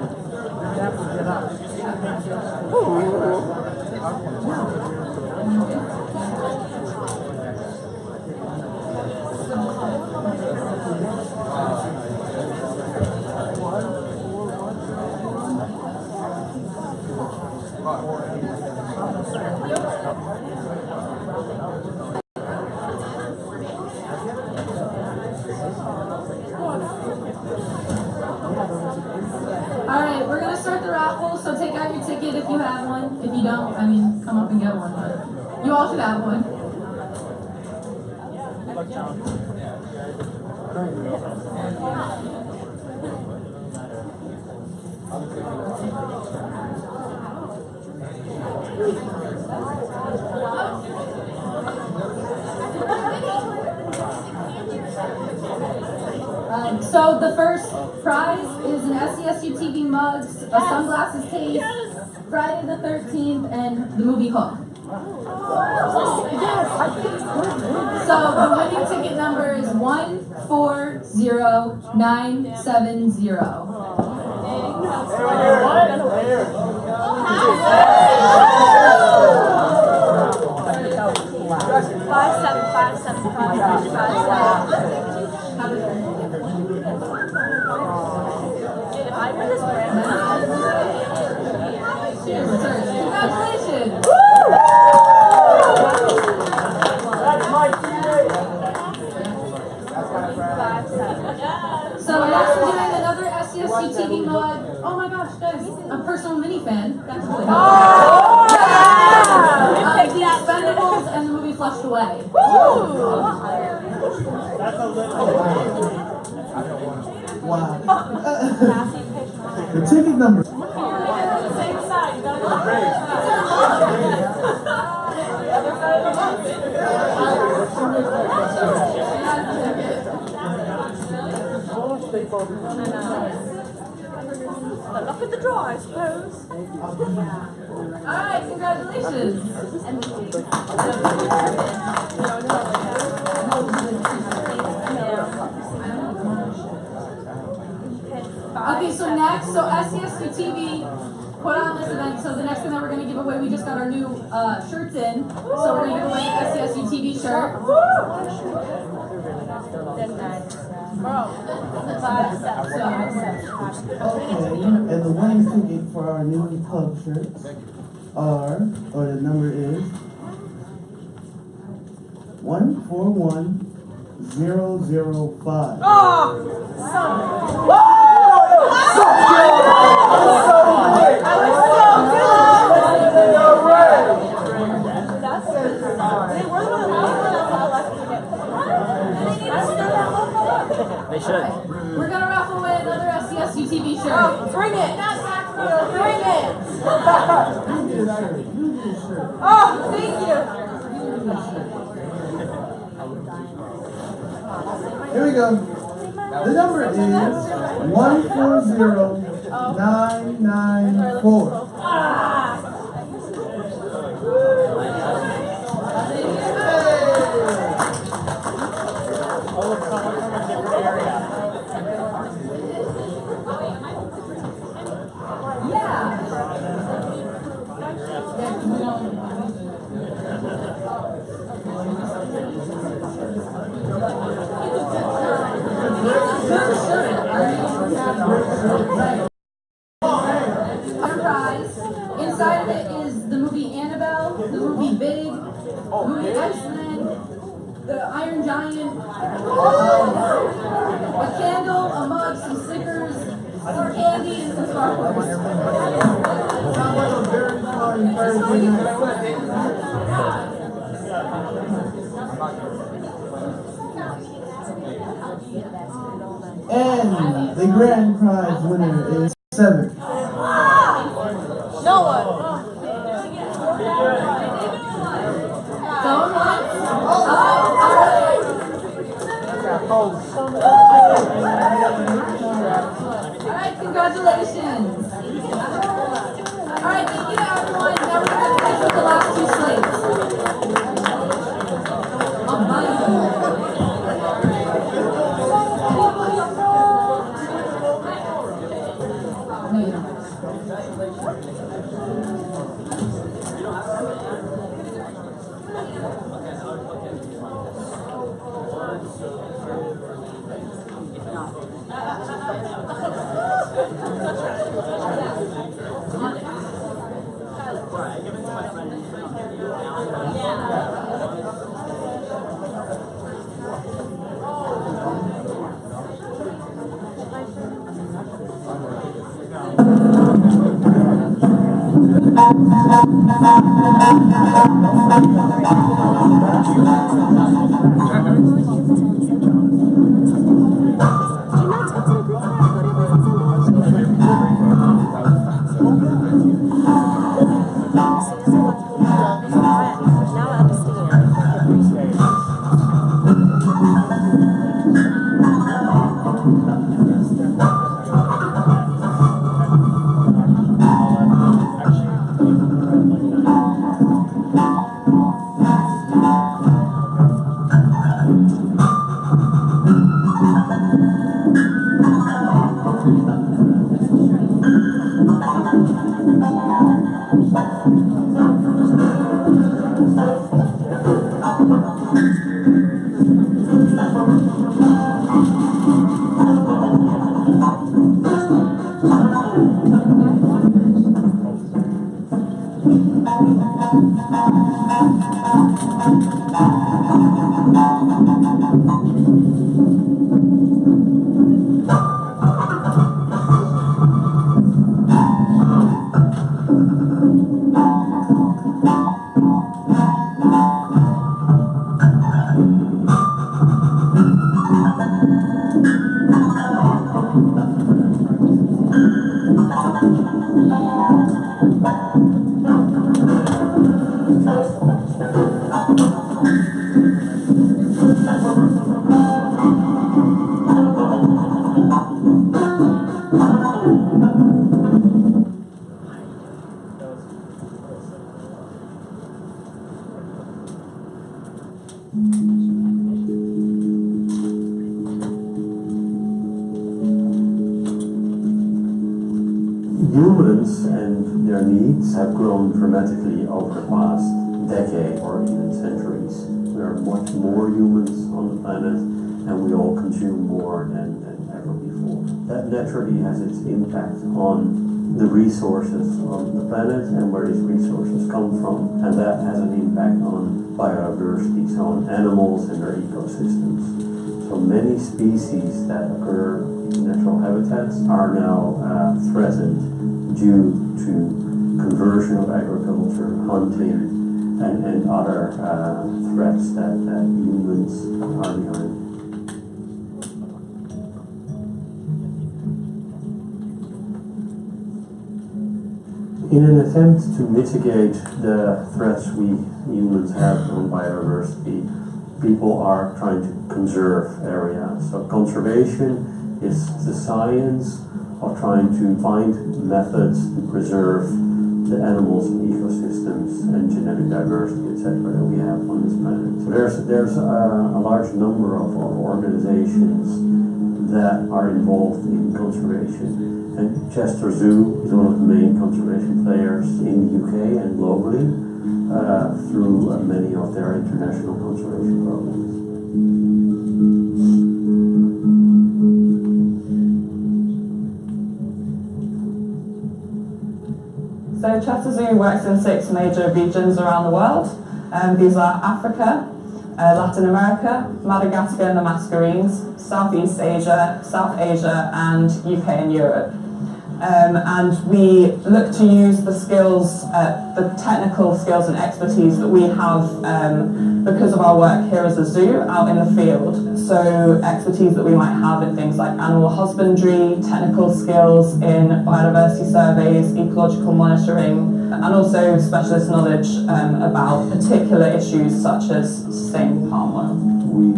Alright, we're going to start the raffle, so take out your ticket if you have one. If you don't, I mean, come up and get one, but you all should have one. So the first prize is an SCSU TV mugs, a sunglasses case, Friday the 13th, and the movie Hook. So the winning ticket number is 140970. Congratulations! So next we're doing another SCSU TV mug. Oh my gosh, guys, a personal mini fan. That's really cool. The Expendables and the movie Flushed Away. That's a little. Wow. The ticket number. Look at the draw, I suppose. Alright, congratulations. Okay, so next, SCSU TV put on this event. So the next thing that we're going to give away, we just got our new shirts in. So we're going to give away an SCSU TV shirt. Okay, and the winning ticket for our new club shirts are, or the number is 141005. They should. We're gonna raffle away another SCSU TV shirt. Oh, bring it! Bring it! Oh, thank you! Here we go. The number is 140994. Prize. Inside of it is the movie Annabelle, the movie Big, the movie X-Men, the Iron Giant, a candle, a mug, some stickers, some candy, and some sparklers. And the grand prize winner is 7. No one. Going once? Alright, congratulations. Alright, thank you to everyone. Now we're going to finish with the last 2 slates. Humans and their needs have grown dramatically over the past decade or even centuries. There are much more humans on the planet and we all consume more than ever before. That naturally has its impact on the resources on the planet and where these resources come from, and that has an impact on biodiversity, so on animals and their ecosystems. So many species that occur in natural habitats are now threatened due to conversion of agriculture, hunting, and other threats that humans are behind. In an attempt to mitigate the threats we humans have on biodiversity, people are trying to conserve areas. So conservation is the science of trying to find methods to preserve the animals and ecosystems and genetic diversity, etc., that we have on this planet. So there's a large number of organizations that are involved in conservation. And Chester Zoo is one of the main conservation players in the UK and globally through many of their international conservation programs. So Chester Zoo works in 6 major regions around the world. These are Africa, Latin America, Madagascar and the Mascarenes, Southeast Asia, South Asia, and UK and Europe. And we look to use the skills, the technical skills and expertise that we have because of our work here as a zoo out in the field. So expertise that we might have in things like animal husbandry, technical skills in biodiversity surveys, ecological monitoring, and also specialist knowledge about particular issues such as sustainable palm oil. We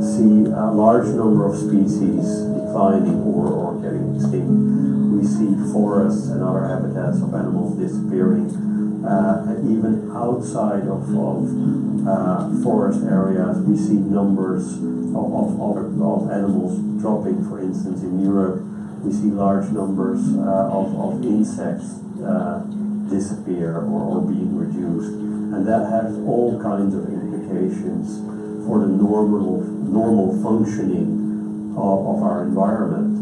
see a large number of species declining or getting extinct. We see forests and other habitats of animals disappearing. Even outside of forest areas, we see numbers of animals dropping. For instance, in Europe, we see large numbers of insects disappear or being reduced. And that has all kinds of implications for the normal functioning of our environment.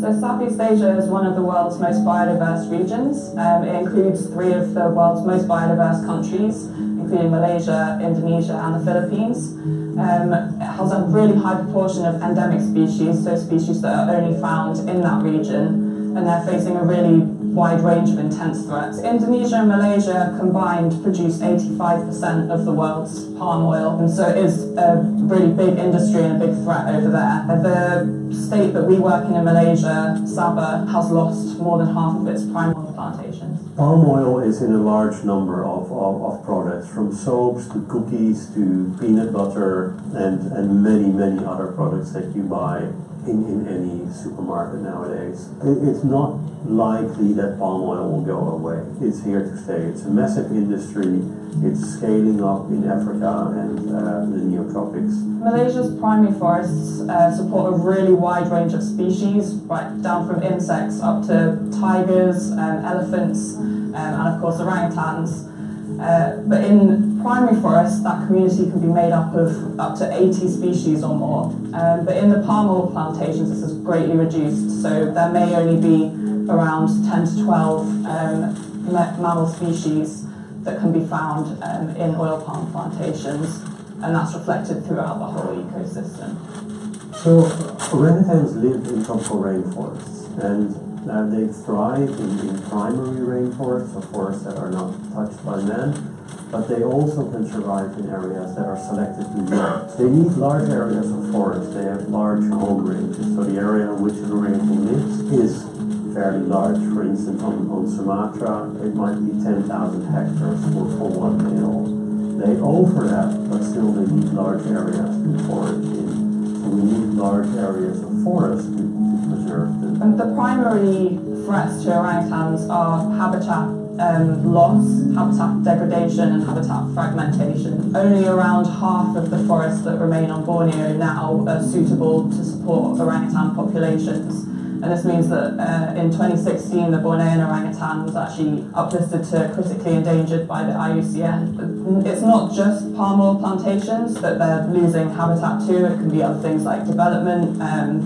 So Southeast Asia is one of the world's most biodiverse regions. It includes 3 of the world's most biodiverse countries, including Malaysia, Indonesia, and the Philippines. It has a really high proportion of endemic species, so species that are only found in that region, and they're facing a really wide range of intense threats. Indonesia and Malaysia combined produce 85% of the world's palm oil, and so it is a really big industry and a big threat over there. The state that we work in Malaysia, Sabah, has lost more than half of its prime oil plantations. Palm oil is in a large number of products, from soaps to cookies to peanut butter and many other products that you buy in any supermarket nowadays. It's not likely that palm oil will go away. It's here to stay. It's a massive industry. It's scaling up in Africa and the neotropics. Malaysia's primary forests support a really wide range of species, right down from insects up to tigers, elephants, and of course orangutans. But in primary forests, that community can be made up of up to 80 species or more. But in the palm oil plantations, this is greatly reduced, so there may only be around 10 to 12 mammal species that can be found in oil palm plantations, and that's reflected throughout the whole ecosystem. So orangutans live in tropical rainforests, and they thrive in primary rainforests, or forests that are not touched by man, but they also can survive in areas that are selectively marked. They need large areas of forest. They have large home ranges, so the area in which an orangutan lives is fairly large. For instance, on Sumatra, it might be 10,000 hectares for one male. They over that, but still they need large areas to forage in. So we need large areas of forest to preserve them. And the primary threats to orangutans are habitat loss, habitat degradation, and habitat fragmentation. Only around half of the forests that remain on Borneo now are suitable to support orangutan populations. And this means that in 2016, the Bornean orangutan was actually uplisted to critically endangered by the IUCN. It's not just palm oil plantations that they're losing habitat to. It can be other things like development.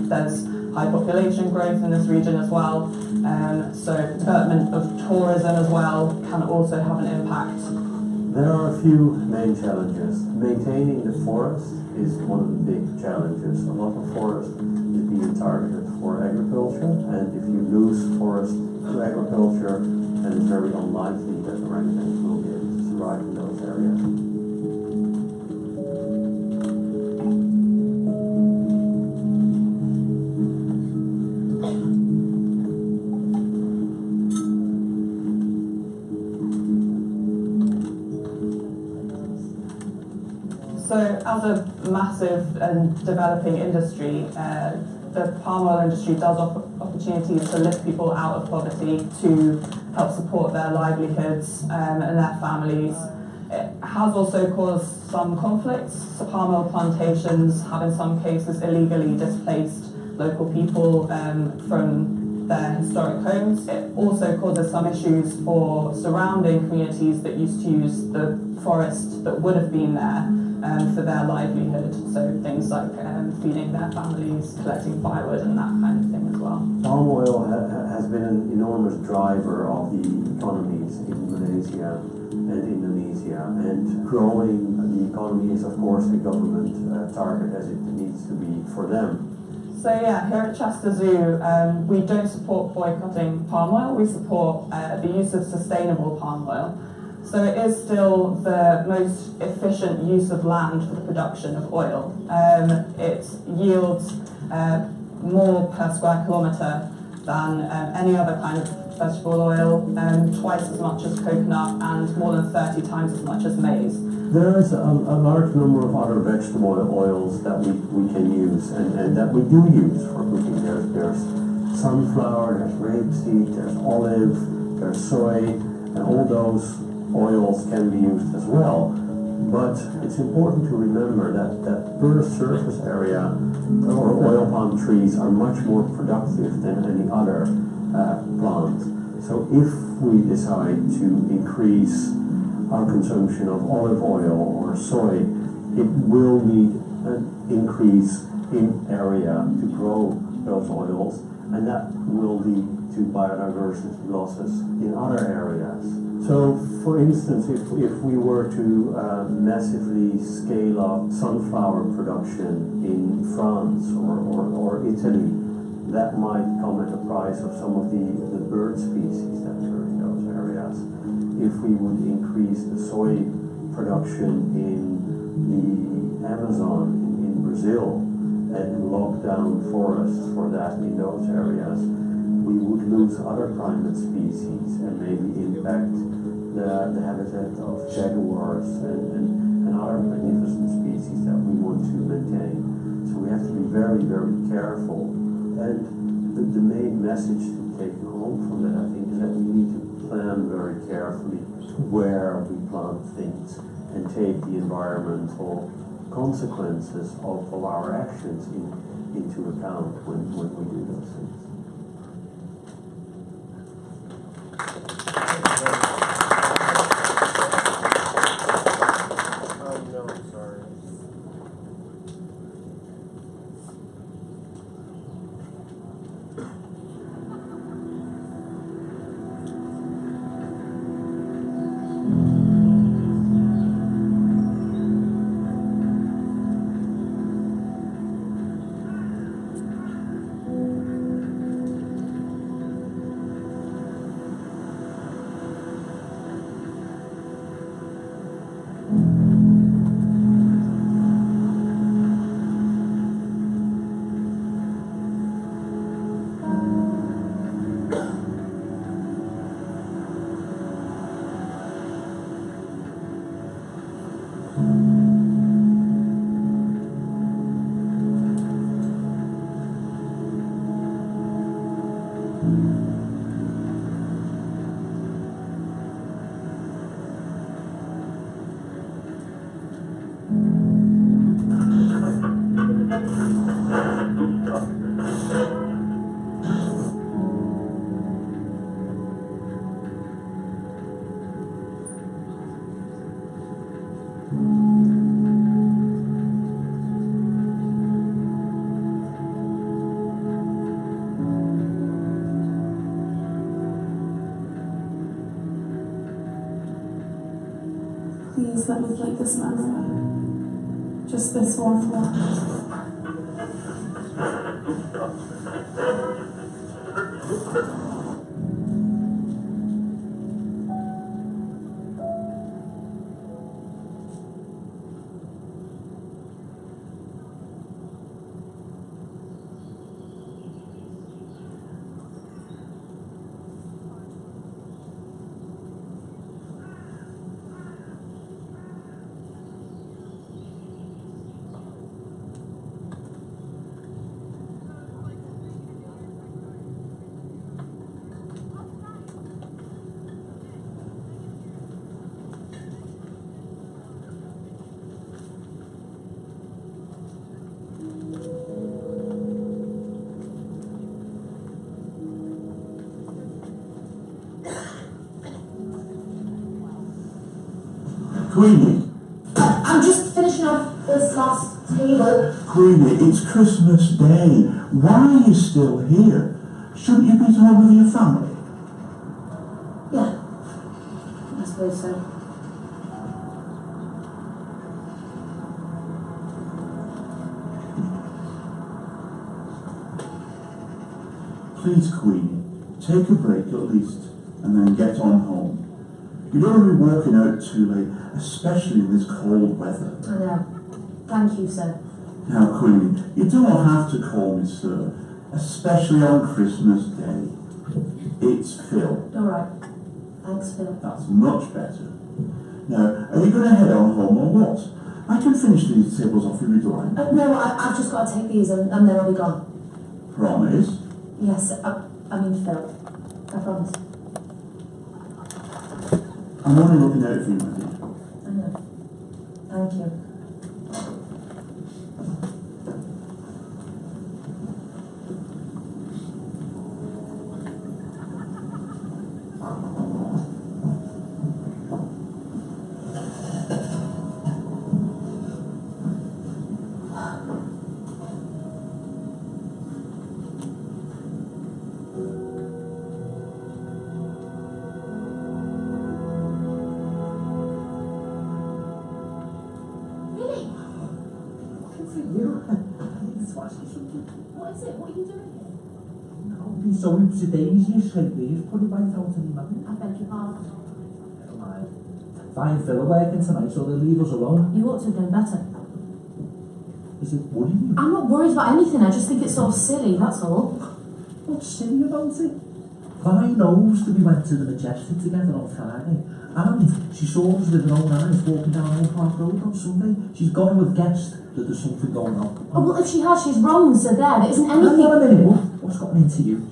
There's high population growth in this region as well. So development of tourism as well can also have an impact. There are a few main challenges. Maintaining the forest is one of the big challenges. A lot of forest is being targeted for agriculture, and if you lose forest to agriculture, then it's very unlikely that orangutans will be able to survive in those areas. So as a massive and developing industry, the palm oil industry does offer opportunities to lift people out of poverty, to help support their livelihoods and their families. It has also caused some conflicts. So palm oil plantations have in some cases illegally displaced local people from their historic homes. It also causes some issues for surrounding communities that used to use the forest that would have been there for their livelihood. So things like feeding their families, collecting firewood and that kind of thing as well. Palm oil has been an enormous driver of the economies in Malaysia and Indonesia, and growing the economy is of course a government target, as it needs to be for them. So yeah, here at Chester Zoo, we don't support boycotting palm oil, we support the use of sustainable palm oil. So it is still the most efficient use of land for the production of oil. It yields more per square kilometre than any other kind of vegetable oil, twice as much as coconut and more than 30 times as much as maize. There is a large number of other vegetable oils that we can use and that we do use for cooking. There's sunflower, there's rapeseed, there's olive, there's soy, and all those oils can be used as well. But it's important to remember that per surface area, or oil palm trees are much more productive than any other plant. So if we decide to increase our consumption of olive oil or soy, it will need an increase in area to grow those oils, and that will lead to biodiversity losses in other areas. So, for instance, if we were to massively scale up sunflower production in France or Italy, that might come at the price of some of the bird species that are in those areas. If we would increase the soy production in the Amazon in Brazil and lock down forests for that in those areas, we would lose other primate species and maybe impact the habitat of jaguars and other magnificent species that we want to maintain. So we have to be very, very careful. And the main message to take home from that, I think, is that we need to plan very carefully where we plant things and take the environmental consequences of our actions into account when we do those things. just let me keep this memory. Just this one. Queenie. I'm just finishing off this last table. Queenie, it's Christmas Day. Why are you still here? Shouldn't you be at home with your family? Yeah, I suppose so. Please, Queenie, take a break at least, and then get on home. You don't want to be walking out too late, especially in this cold weather. I know. Thank you, sir. Now, Queenie, you don't have to call me sir, especially on Christmas Day. It's Phil. All right. Thanks, Phil. That's much better. Now, are you going to head on home or what? I can finish these tables off if you'd like. No, I've just got to take these and then I'll be gone. Promise? Yes, I mean Phil. I promise. I'm only looking out for you, my dear. I know. Thank you. What is it? What are you doing here? I've been so into the daisiest lately, just put it right out in the man. I beg your pardon. Never mind. Fine, Phil are working tonight, so they'll leave us alone. You ought to have known better. Is it worrying you? I'm not worried about anything, I just think it's sort of silly, that's all. What's silly about it? Vi knows that we went to the Majestic together on Friday, and she saw us with her own eyes walking down Old Park Road on Sunday. She's gone with guessed that there's something going on. Oh, well, if she has, she's wrong, so there isn't anything... Hang on a minute, what's gotten into you?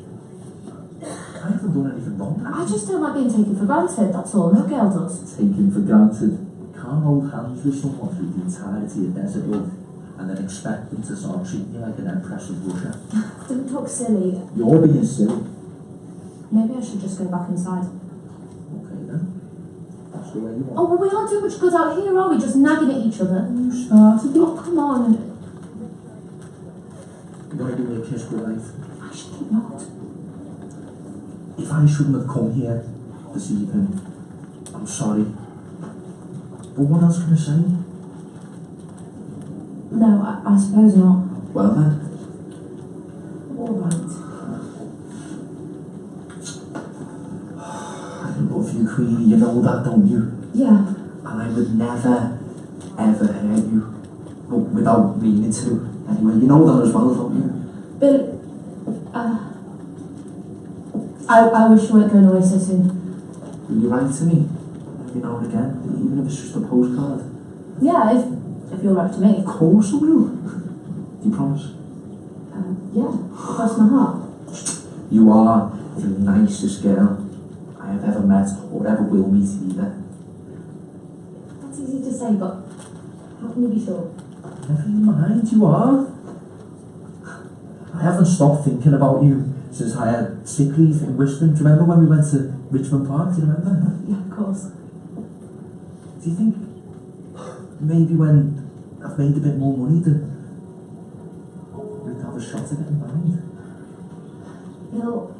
I haven't done anything wrong. I just don't like being taken for granted, that's all. No girl does. Taken for granted. Can't hold hands with someone through the entirety of desert love and then expect them to start treating you like an empress of Russia. Don't talk silly. You're being silly. Maybe I should just go back inside. Okay then. That's the way you want. Oh, well, we aren't doing much good out here, are we? Just nagging at each other. You started it. Oh, come on. You want to give me a kiss goodnight? I should think not. If I shouldn't have come here this evening, I'm sorry. But what else can I say? No, I suppose not. Well then. All right. I love you, Queenie, you know that, don't you? Yeah. And I would never, ever hurt you. But without meaning to. Anyway, you know that as well, don't you? But, I wish you weren't going away so soon. Will you write to me? Every now and again, even if it's just a postcard? Yeah, if you'll write to me. Of course I will. Do you promise? Yeah, across my heart. You are the nicest girl I have ever met or ever will meet either. That's easy to say, but how can you be sure? Never mind, you are. I haven't stopped thinking about you since I had sick leave in Whiston. Do you remember when we went to Richmond Park? Do you remember? Yeah, of course. Do you think maybe when I've made a bit more money that we'd have a shot at getting married? Bill,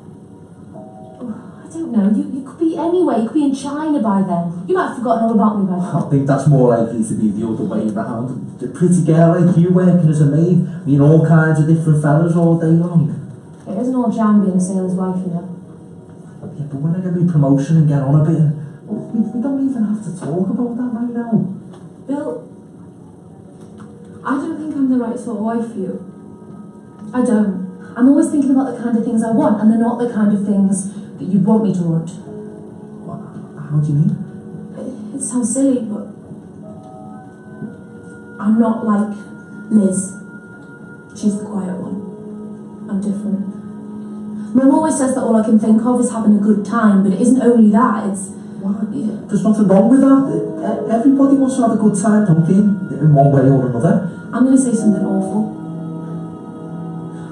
I don't know, you could be happy anyway. You could be in China by then. You might have forgotten all about me by then. I think that's more likely to be the other way round. The pretty girl like you working as a maid, meeting all kinds of different fellas all day long. It isn't all jam being a sailor's wife, you know. Yeah, but when I get my promotion and get on a bit, we don't even have to talk about that right now. Bill, I don't think I'm the right sort of wife for you. I don't. I'm always thinking about the kind of things I want, and they're not the kind of things that you'd want me to want. How do you mean? It sounds silly, but I'm not like Liz. She's the quiet one. I'm different. Mum always says that all I can think of is having a good time, but it isn't only that, it's... What? There's nothing wrong with that. Everybody wants to have a good time, don't they? In one way or another. I'm going to say something awful.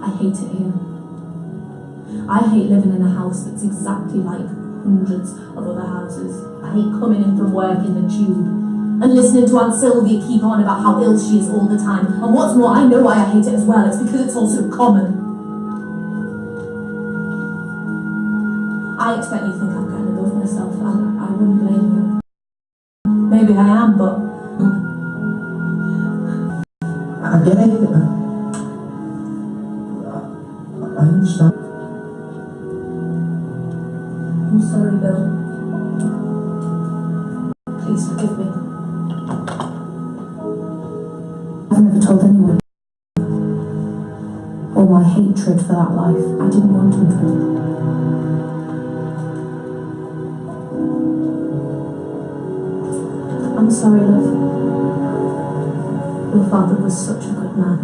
I hate it here. I hate living in a house that's exactly like hundreds of other houses. I hate coming in from work in the tube and listening to Aunt Sylvia keep on about how ill she is all the time. And what's more, I know why I hate it as well. It's because it's all so common. I expect you to think I'm getting above myself, and I wouldn't blame you. Maybe I am, but... I get it. I understand. I'm sorry, Bill. Please forgive me. I've never told anyone. All my hatred for that life. I didn't want to know. I'm sorry, love. Your father was such a good man.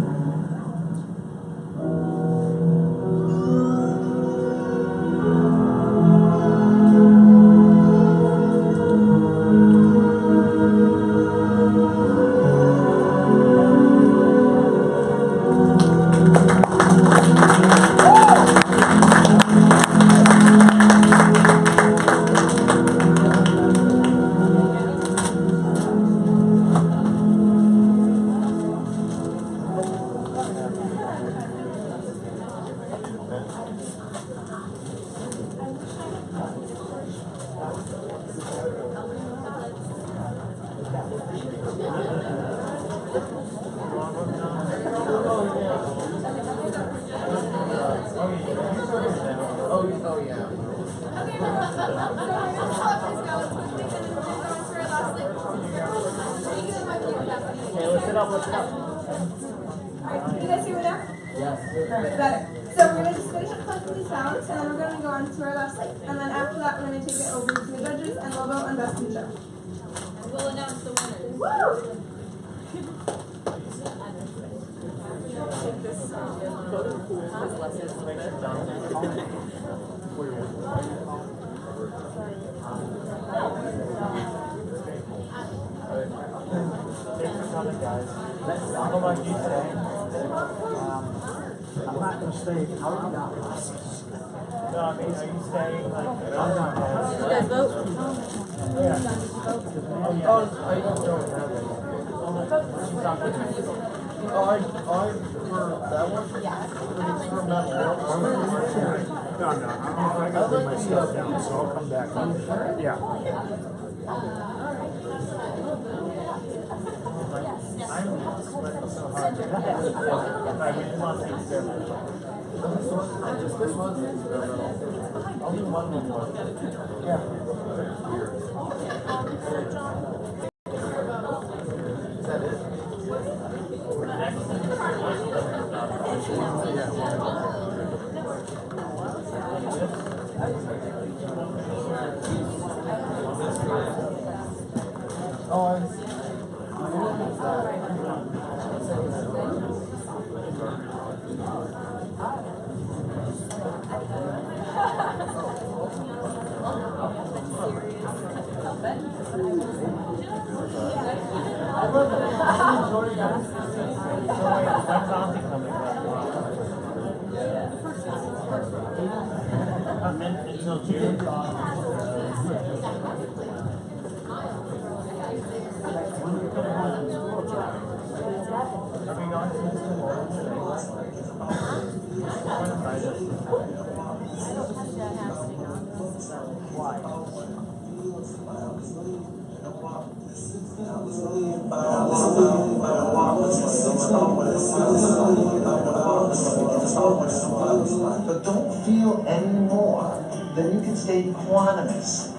But don't feel any more, then you can stay quantumous.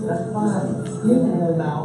That's fine. Inhale now.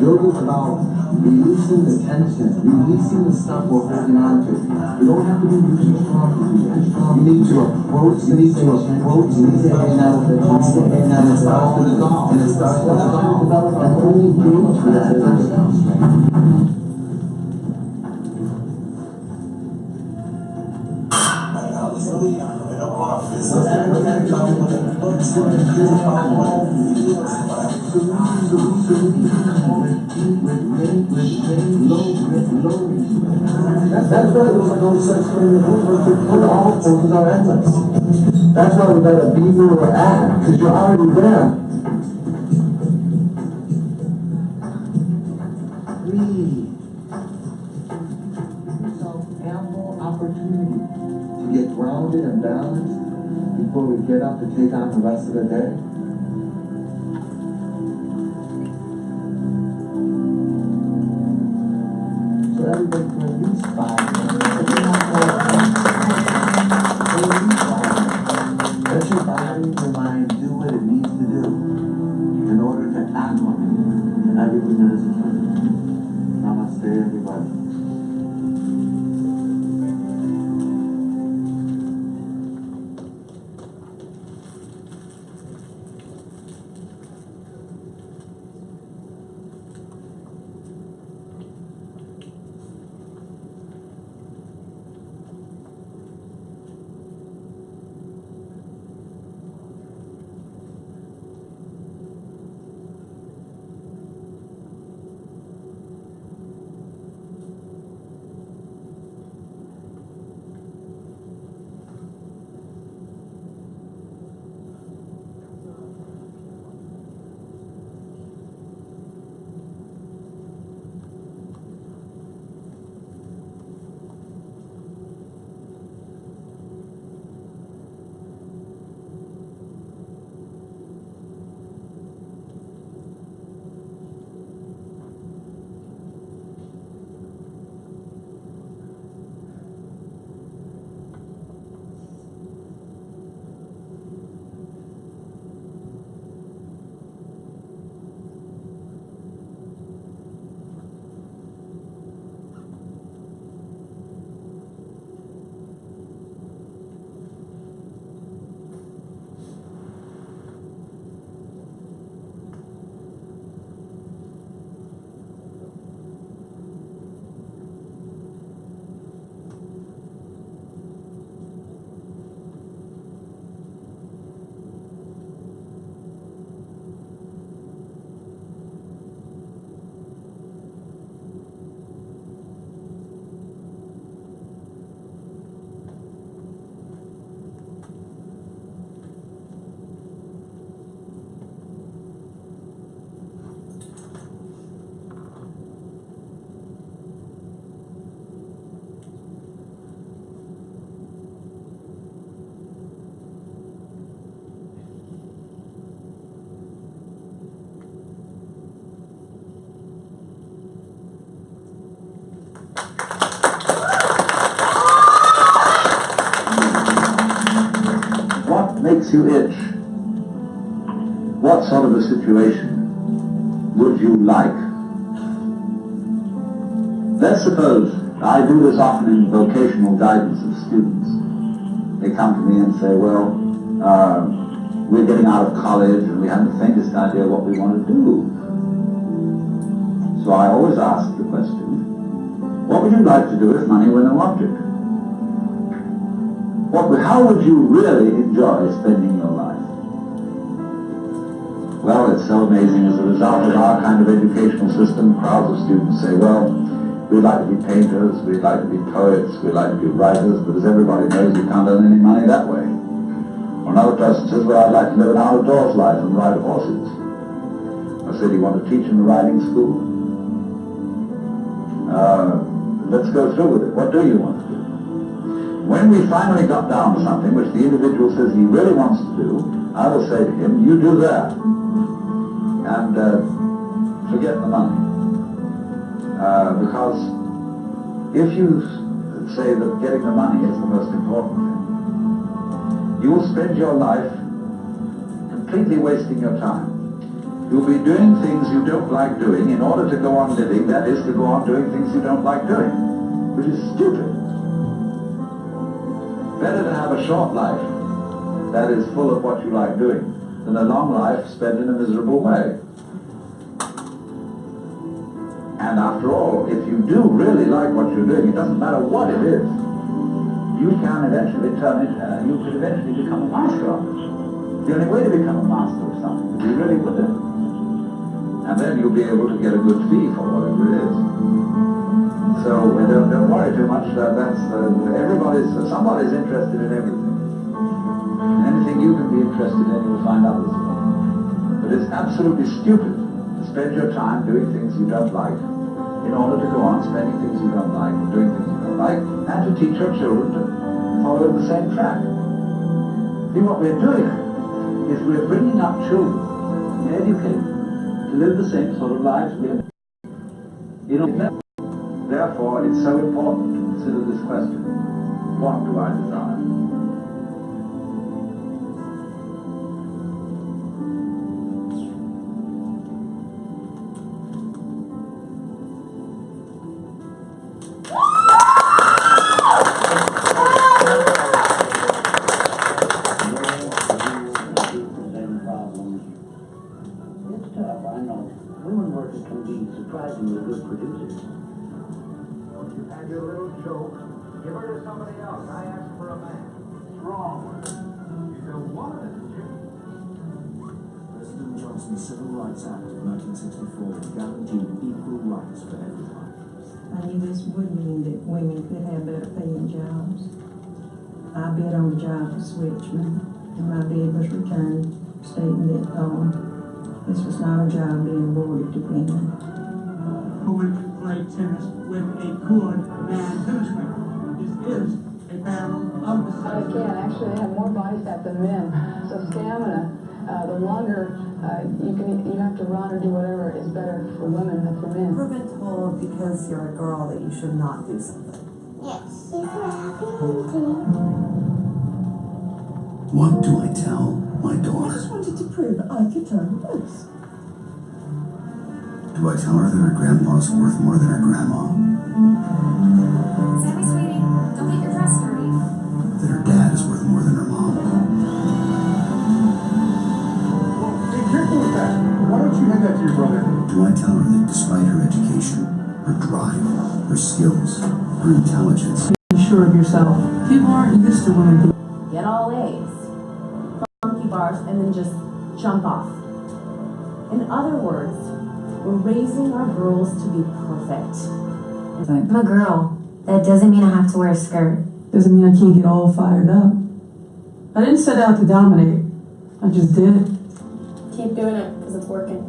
Yoga's about releasing the tension, releasing the stuff we're holding on to. You don't have to be really strong to do that. You need to approach sensation, and it starts to dissolve. And it starts to dissolve. And only engage for that tension. That's why there's no such thing as over. All poses are endless. That's why we gotta be where we're at, because you're already there. Breathe. Yourself ample opportunity to get grounded and balanced before we get up to take on the rest of the day. So everybody for at least 5 minutes. If you're not quite, for at least 5 minutes. Let your body and your mind do what it needs to do in order to acclimate everything that is occurring. Namaste, everybody. makes you itch? What sort of a situation would you like? Let's suppose, I do this often in vocational guidance of students. They come to me and say, well, we're getting out of college and we haven't the faintest idea what we want to do. So I always ask the question, what would you like to do if money were no object? How would you really enjoy spending your life? Well, it's so amazing. As a result of our kind of educational system, crowds of students say, well, we'd like to be painters, we'd like to be poets, we'd like to be writers, but as everybody knows, you can't earn any money that way. Or another person says, well, I'd like to live an out-of-doors life and ride horses. I said, you want to teach in the riding school? Let's go through with it. What do you want to do? When we finally got down to something which the individual says he really wants to do, I will say to him, you do that. And forget the money. Because if you say that getting the money is the most important thing, you will spend your life completely wasting your time. You'll be doing things you don't like doing in order to go on living, that is, to go on doing things you don't like doing, which is stupid. Better to have a short life that is full of what you like doing than a long life spent in a miserable way. And after all, if you do really like what you're doing, it doesn't matter what it is, you can eventually you could eventually become a master of it. The only way to become a master of something is to be really good at it. And then you'll be able to get a good fee for whatever it is. So don't worry too much. Somebody's interested in everything. And anything you can be interested in, you'll find others in. But it's absolutely stupid to spend your time doing things you don't like in order to go on spending things you don't like and doing things you don't like, and to teach your children to follow the same track. See, what we're doing is we're bringing up children, educated, to live the same sort of lives we have. Therefore, it's so important to consider this question: what do I desire? It's tough, I know. Women workers can be surprisingly good producers. You had your little joke. Give her to somebody else. I asked for a man. Wrong. She's a woman, isn't she? President Johnson's Civil Rights Act of 1964 guaranteed equal rights for everyone. I knew this would mean that women could have better paying jobs. I bid on the job with Switchman, and my bid was returned, stating that this was not a job being awarded to women. Women can play tennis with a good man tennis player. This is a battle of the sexes. Again, actually, they have more body fat than men. So stamina, the longer you have to run or do whatever is better for women than for men. You've been told because you're a girl that you should not do something. Yes. Is there a happy ending? What do I tell my I daughter? just wanted to prove that I could turn loose. Do I tell her that her grandpa's worth more than her grandma? Sammy, sweetie, don't get your dress dirty. That her dad is worth more than her mom? Be careful with that. Why don't you hand that to your brother? Do I tell her that despite her education, her drive, her skills, her intelligence, Be sure of yourself. People aren't used to women. Get all A's, monkey bars, and then just jump off. In other words, we're raising our girls to be perfect. I'm a girl. That doesn't mean I have to wear a skirt. Doesn't mean I can't get all fired up. I didn't set out to dominate. I just did it. Keep doing it because it's working.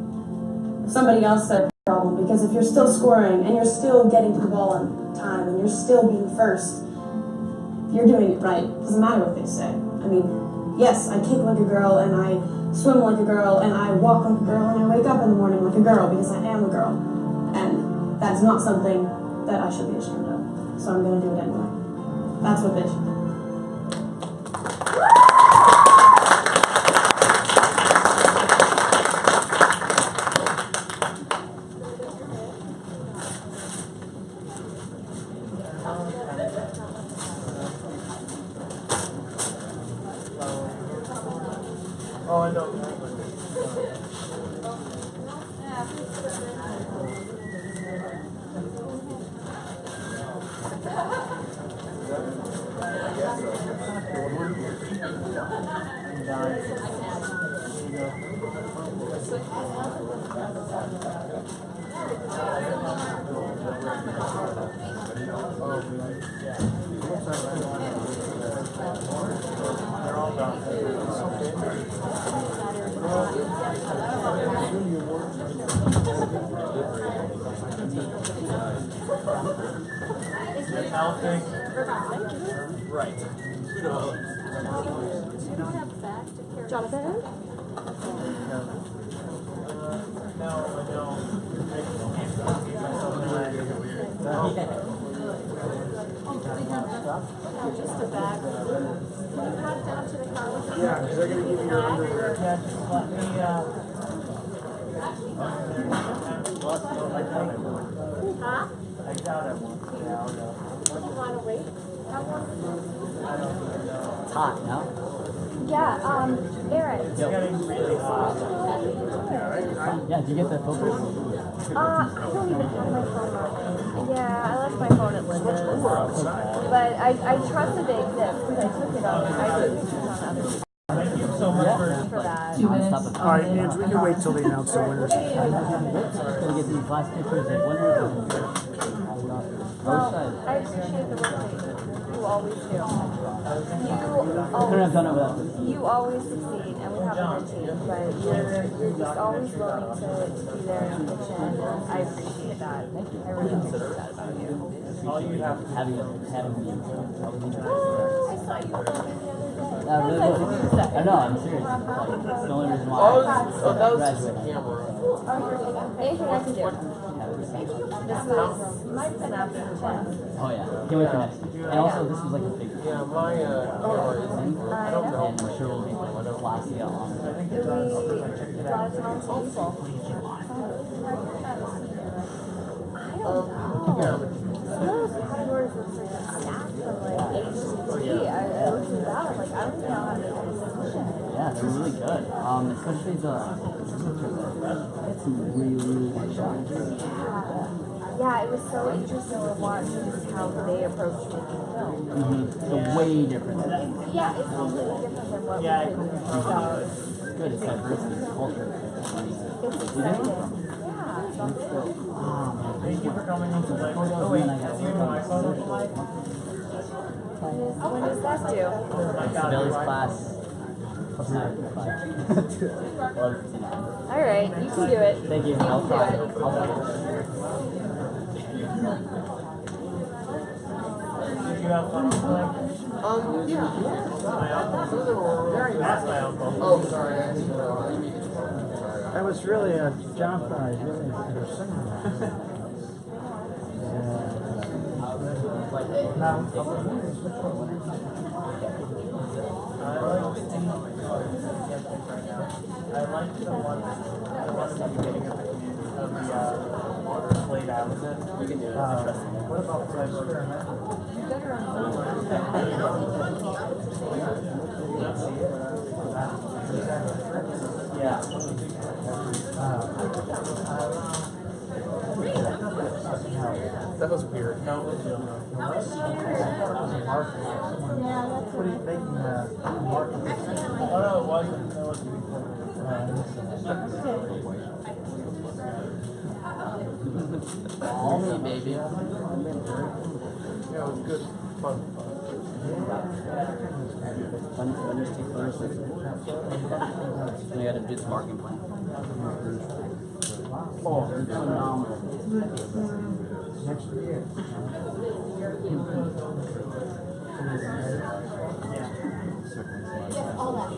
If somebody else said problem, because if you're still scoring and you're still getting to the ball on time and you're still being first, you're doing it right. It doesn't matter what they say. I mean, yes, I kick like a girl and I swim like a girl and I walk like a girl and I wake up in the morning like a girl because I am a girl. And that's not something that I should be ashamed of. So I'm going to do it anyway. That's what they should do. Right. Jonathan? Just a bag. Walk down to the car with them. Yeah, because they're going to give you your underwear. Yeah, just let me, Huh? I doubt it won't. Yeah, I'll go. You want to wait? Have one? It's hot, no? Yeah, Aaron. It's getting really hot. Yeah, did you get the filters? I don't even have my phone on me. Yeah, I left my phone at Linda's. But I trust that they exist because I took it on. I took pictures on other people. Thank you so much For that. 2 minutes. All right, Nance, we can wait till they announce the winners. Gonna get these last pictures of winners. Well, I appreciate the work that you always do. You always succeed, and we have a good team, but you're just always willing to be there in the kitchen. I appreciate that. I really appreciate that about you. All you have to having me. I saw you with them the other day. I know, I'm serious. Like, it's the only reason why. that was just a camera. Anything I can do. This was an absolute fun. Oh yeah, can't wait for next year. And also, this was like a big thing. Yeah, my camera is. I don't know. And I'm sure we'll be classy out on it. A lot of talented people. Yeah. Some of those categories look like a stack from like H to T. I looked at that, I'm like, I don't even know how to make a decision. Yeah, they're really good. Especially the it's really good shots. Yeah, it was so interesting to watch just how they approach making film. So way different. Yeah, it's completely different than what we saw. Good, it's diversity, it's culture. It's exciting. Yeah. Thank you for coming into the. Oh wait, that's you know my phone. When does that due? Billy's class. Alright, you can do it. Thank you. I'll try. I'll try. Did you have fun playing? Yeah. Very nice, my uncle. Oh, sorry. That was really a John Fry, really interesting. I like the one at the beginning of the water slate I was in. You can do it. What about the experiment? Yeah. That was weird. No, it was What are you making mark? Oh no, it wasn't. It wasn't. All me, baby. Yeah, it was good. Fun. When you take photos, you gotta do this marking plan. Oh, phenomenal. Next year. Yes, all that.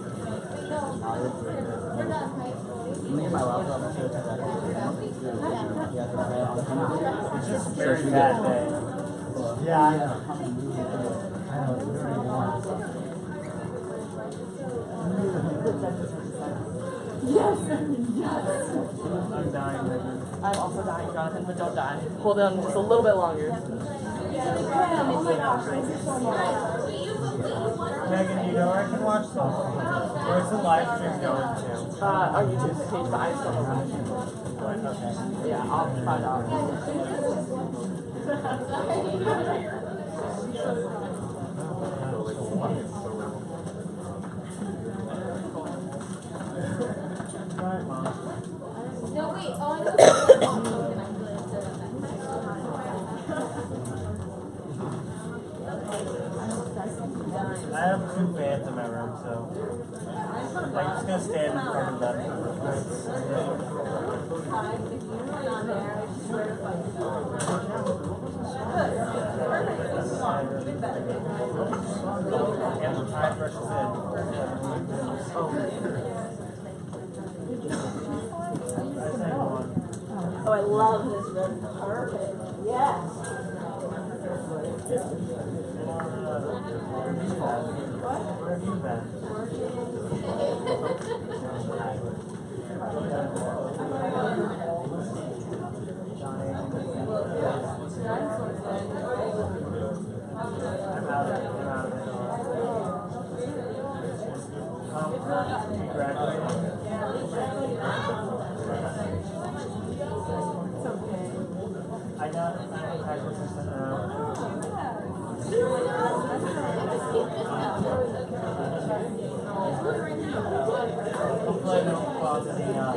We're done, right? Me and my laptop. It's just a very bad day. Yeah, I know. Yes! Yes! I'm dying, Megan. I'm also dying, Jonathan, but don't die. Hold on just a little bit longer. Oh my gosh, thank you so much. Megan, you know where I can watch this? Where's the live stream going to? Our YouTube page, but I still don't know. Okay. Yeah, I'll find out. Alright, Mom. No, wait, oh, I know. I have 2 fans in my room, so I'm just gonna stand in front of them. And the time versus in. Oh, I love this red carpet. Yes. Where have you been? I'm out of it. You graduated? I got 95% now. Hopefully I don't cause any ear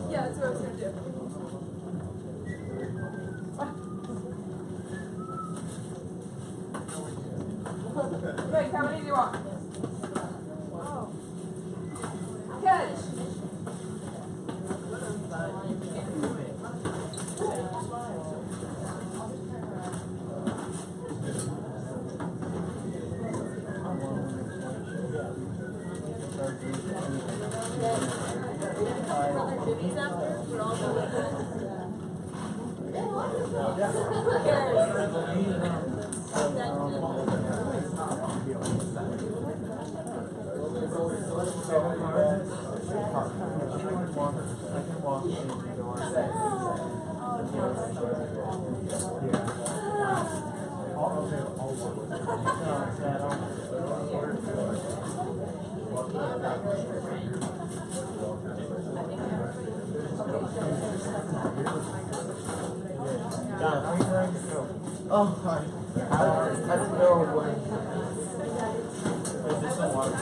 Yeah, that's what I was gonna do. Greg, how many do you want? Catch. Oh, hi. I don't know when. Is this a water?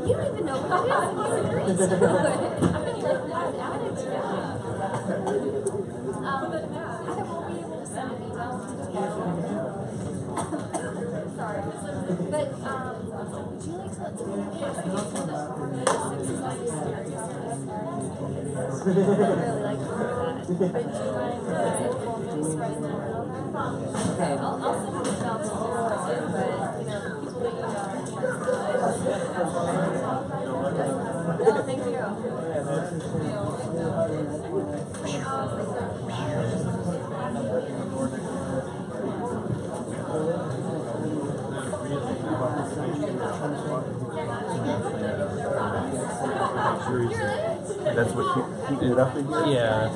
You don't even know what it is. He's a great school. I'm going to let that out of you. I won't be able to send an email to you. Sorry. But That's what heating it up in here? Yeah.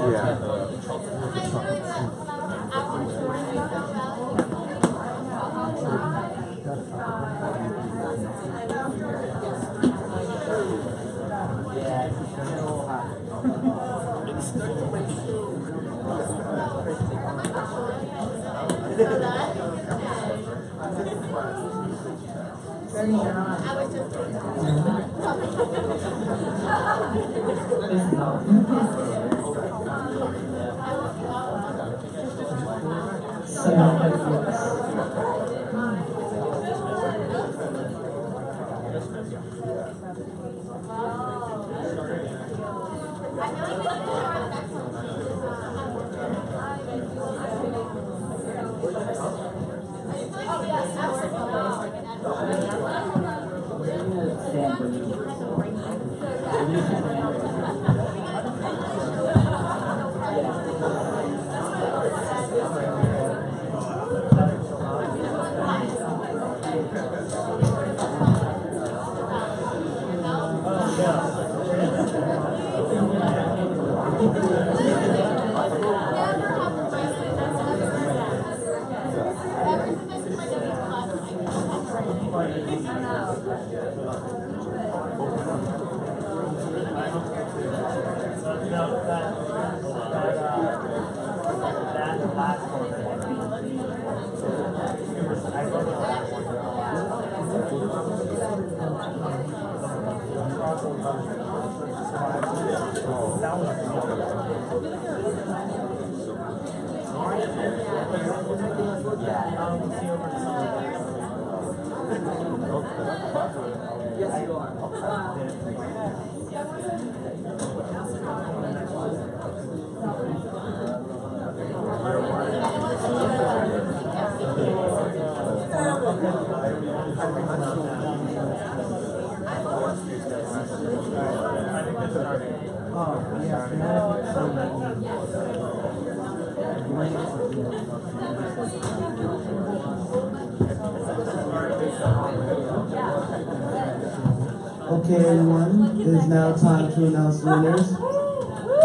Okay, everyone, it is now time to announce the winners.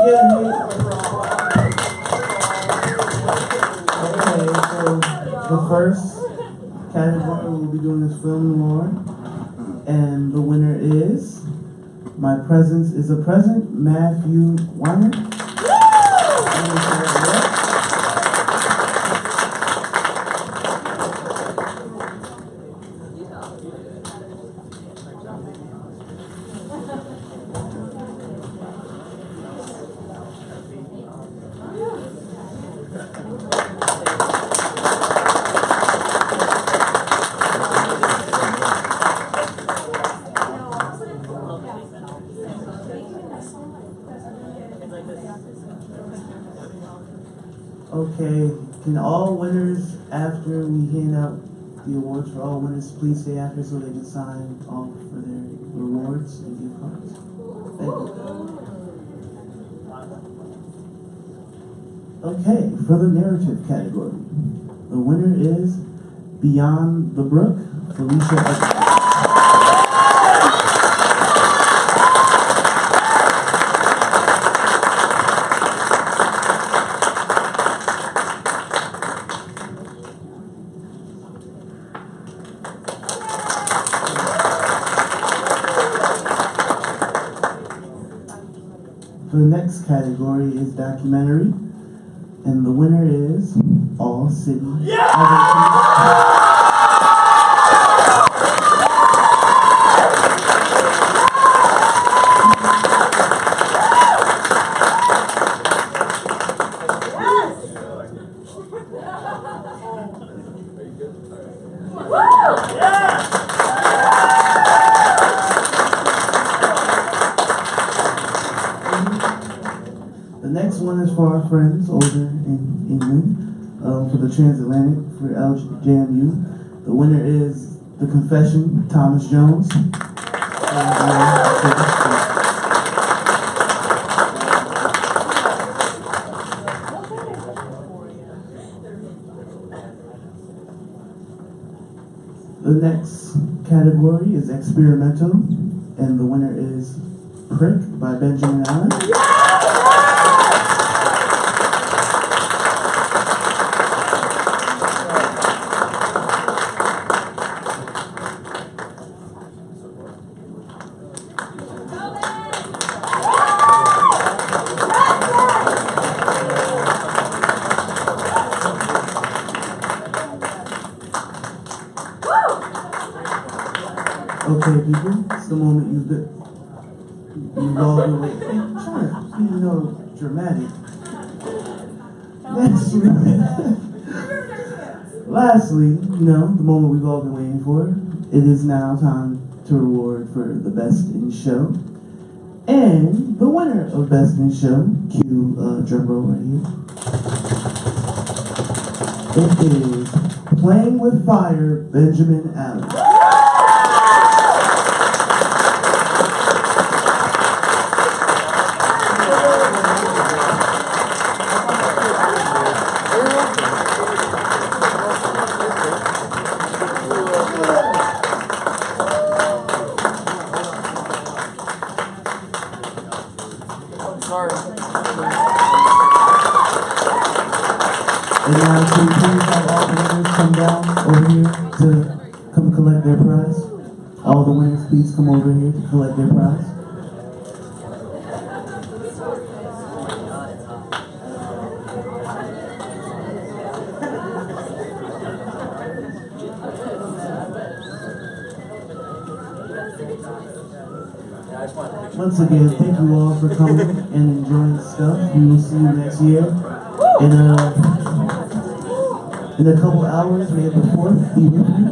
Yay! Okay, so the first category we'll be doing is Film Noir, and the winner is My Presence is a Present, Matthew Weiner. Okay, can all winners, after we hand out the awards for all winners, please stay after so they can sign off for their rewards and gift cards? Thank you. Okay, for the narrative category, the winner is Beyond the Brook, Felicia. The next category is documentary, and the winner is All City. Yeah! The next one is for our friends over in England, for the transatlantic for LJMU. The winner is The Confession, Thomas Jones. The next category is experimental, and the winner is Prick by Benjamin Allen. Okay, people, it's the moment you've all been waiting. Trying to be dramatic. Lastly, the moment we've all been waiting for. It is now time to reward for the Best in Show. And the winner of Best in Show, cue drum roll right here. It is Playing with Fire, Benjamin Allen. And now, can you please have all the winners come down over here to come collect their prize? All the winners, please come over here to collect their prize. Once again, thank you all for coming and enjoying Scuff. We will see you next year. In a couple hours, May the 4th, be with you.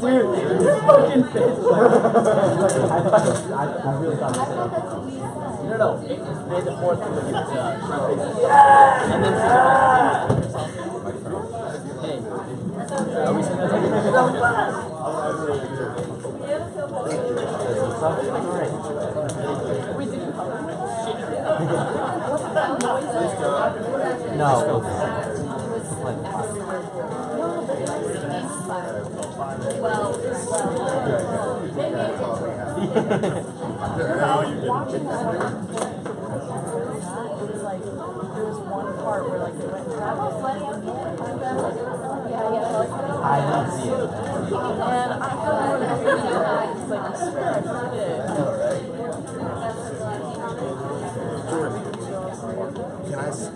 Dude, this fucking face was I really thought this was No, May the 4th was and then hey, are we singing I didn't see it.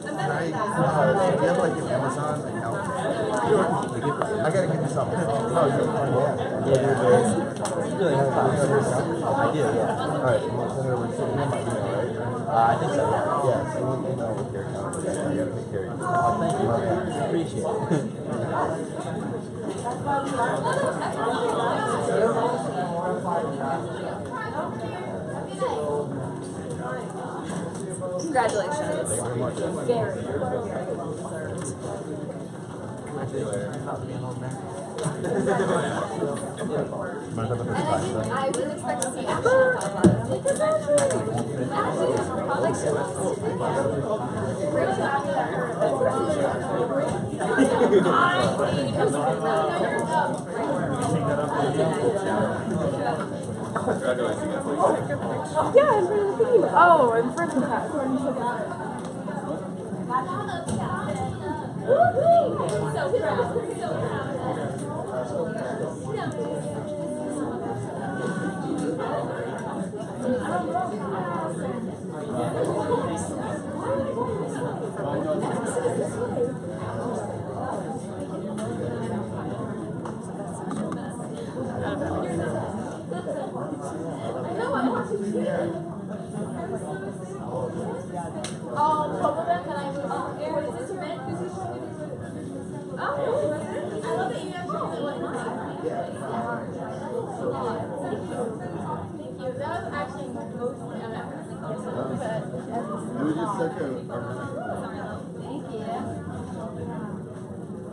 And I thought it's like do you have like an Amazon account? I gotta get this up. Oh, I do, yeah. Alright, I'm gonna send it over to you. My email, right? I think so, yeah. Yeah, so you email with your account. I gotta take care of you. Oh, thank you. I appreciate it. Congratulations. Thank you very much. Very, very well deserved. I didn't expect to see action on that. I'm like, yeah, in front of the theme. Oh, in front of that. Woohoo! So proud. So proud. Both of them, then I move on. Is this your such a really Thank you.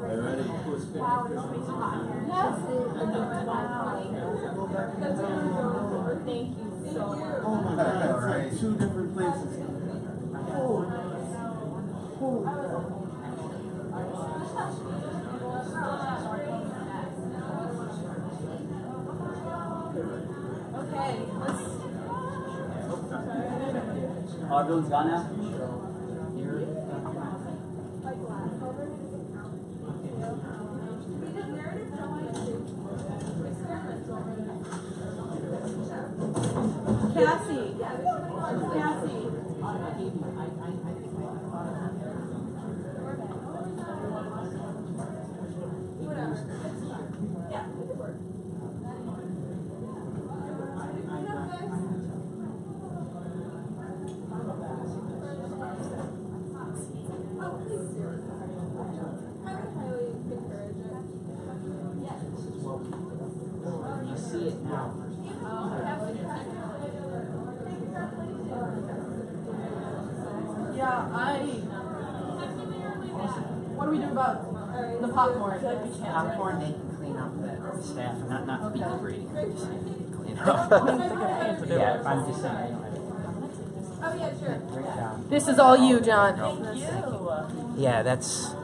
Are you ready? Wow, it's makes you hot. Yes. Thank you so much. Oh my God, it's like two different places. Okay, let's. Oh, everyone's gone now? Cassie. Cassie. Yeah, it could work. You see it now. Yeah, what do we do about the popcorn? Popcorn, they can clean up the staff and not be debris. Clean up. Yeah, I'm just saying. Oh, yeah, sure. Great job. This is all you, John. Yeah, that's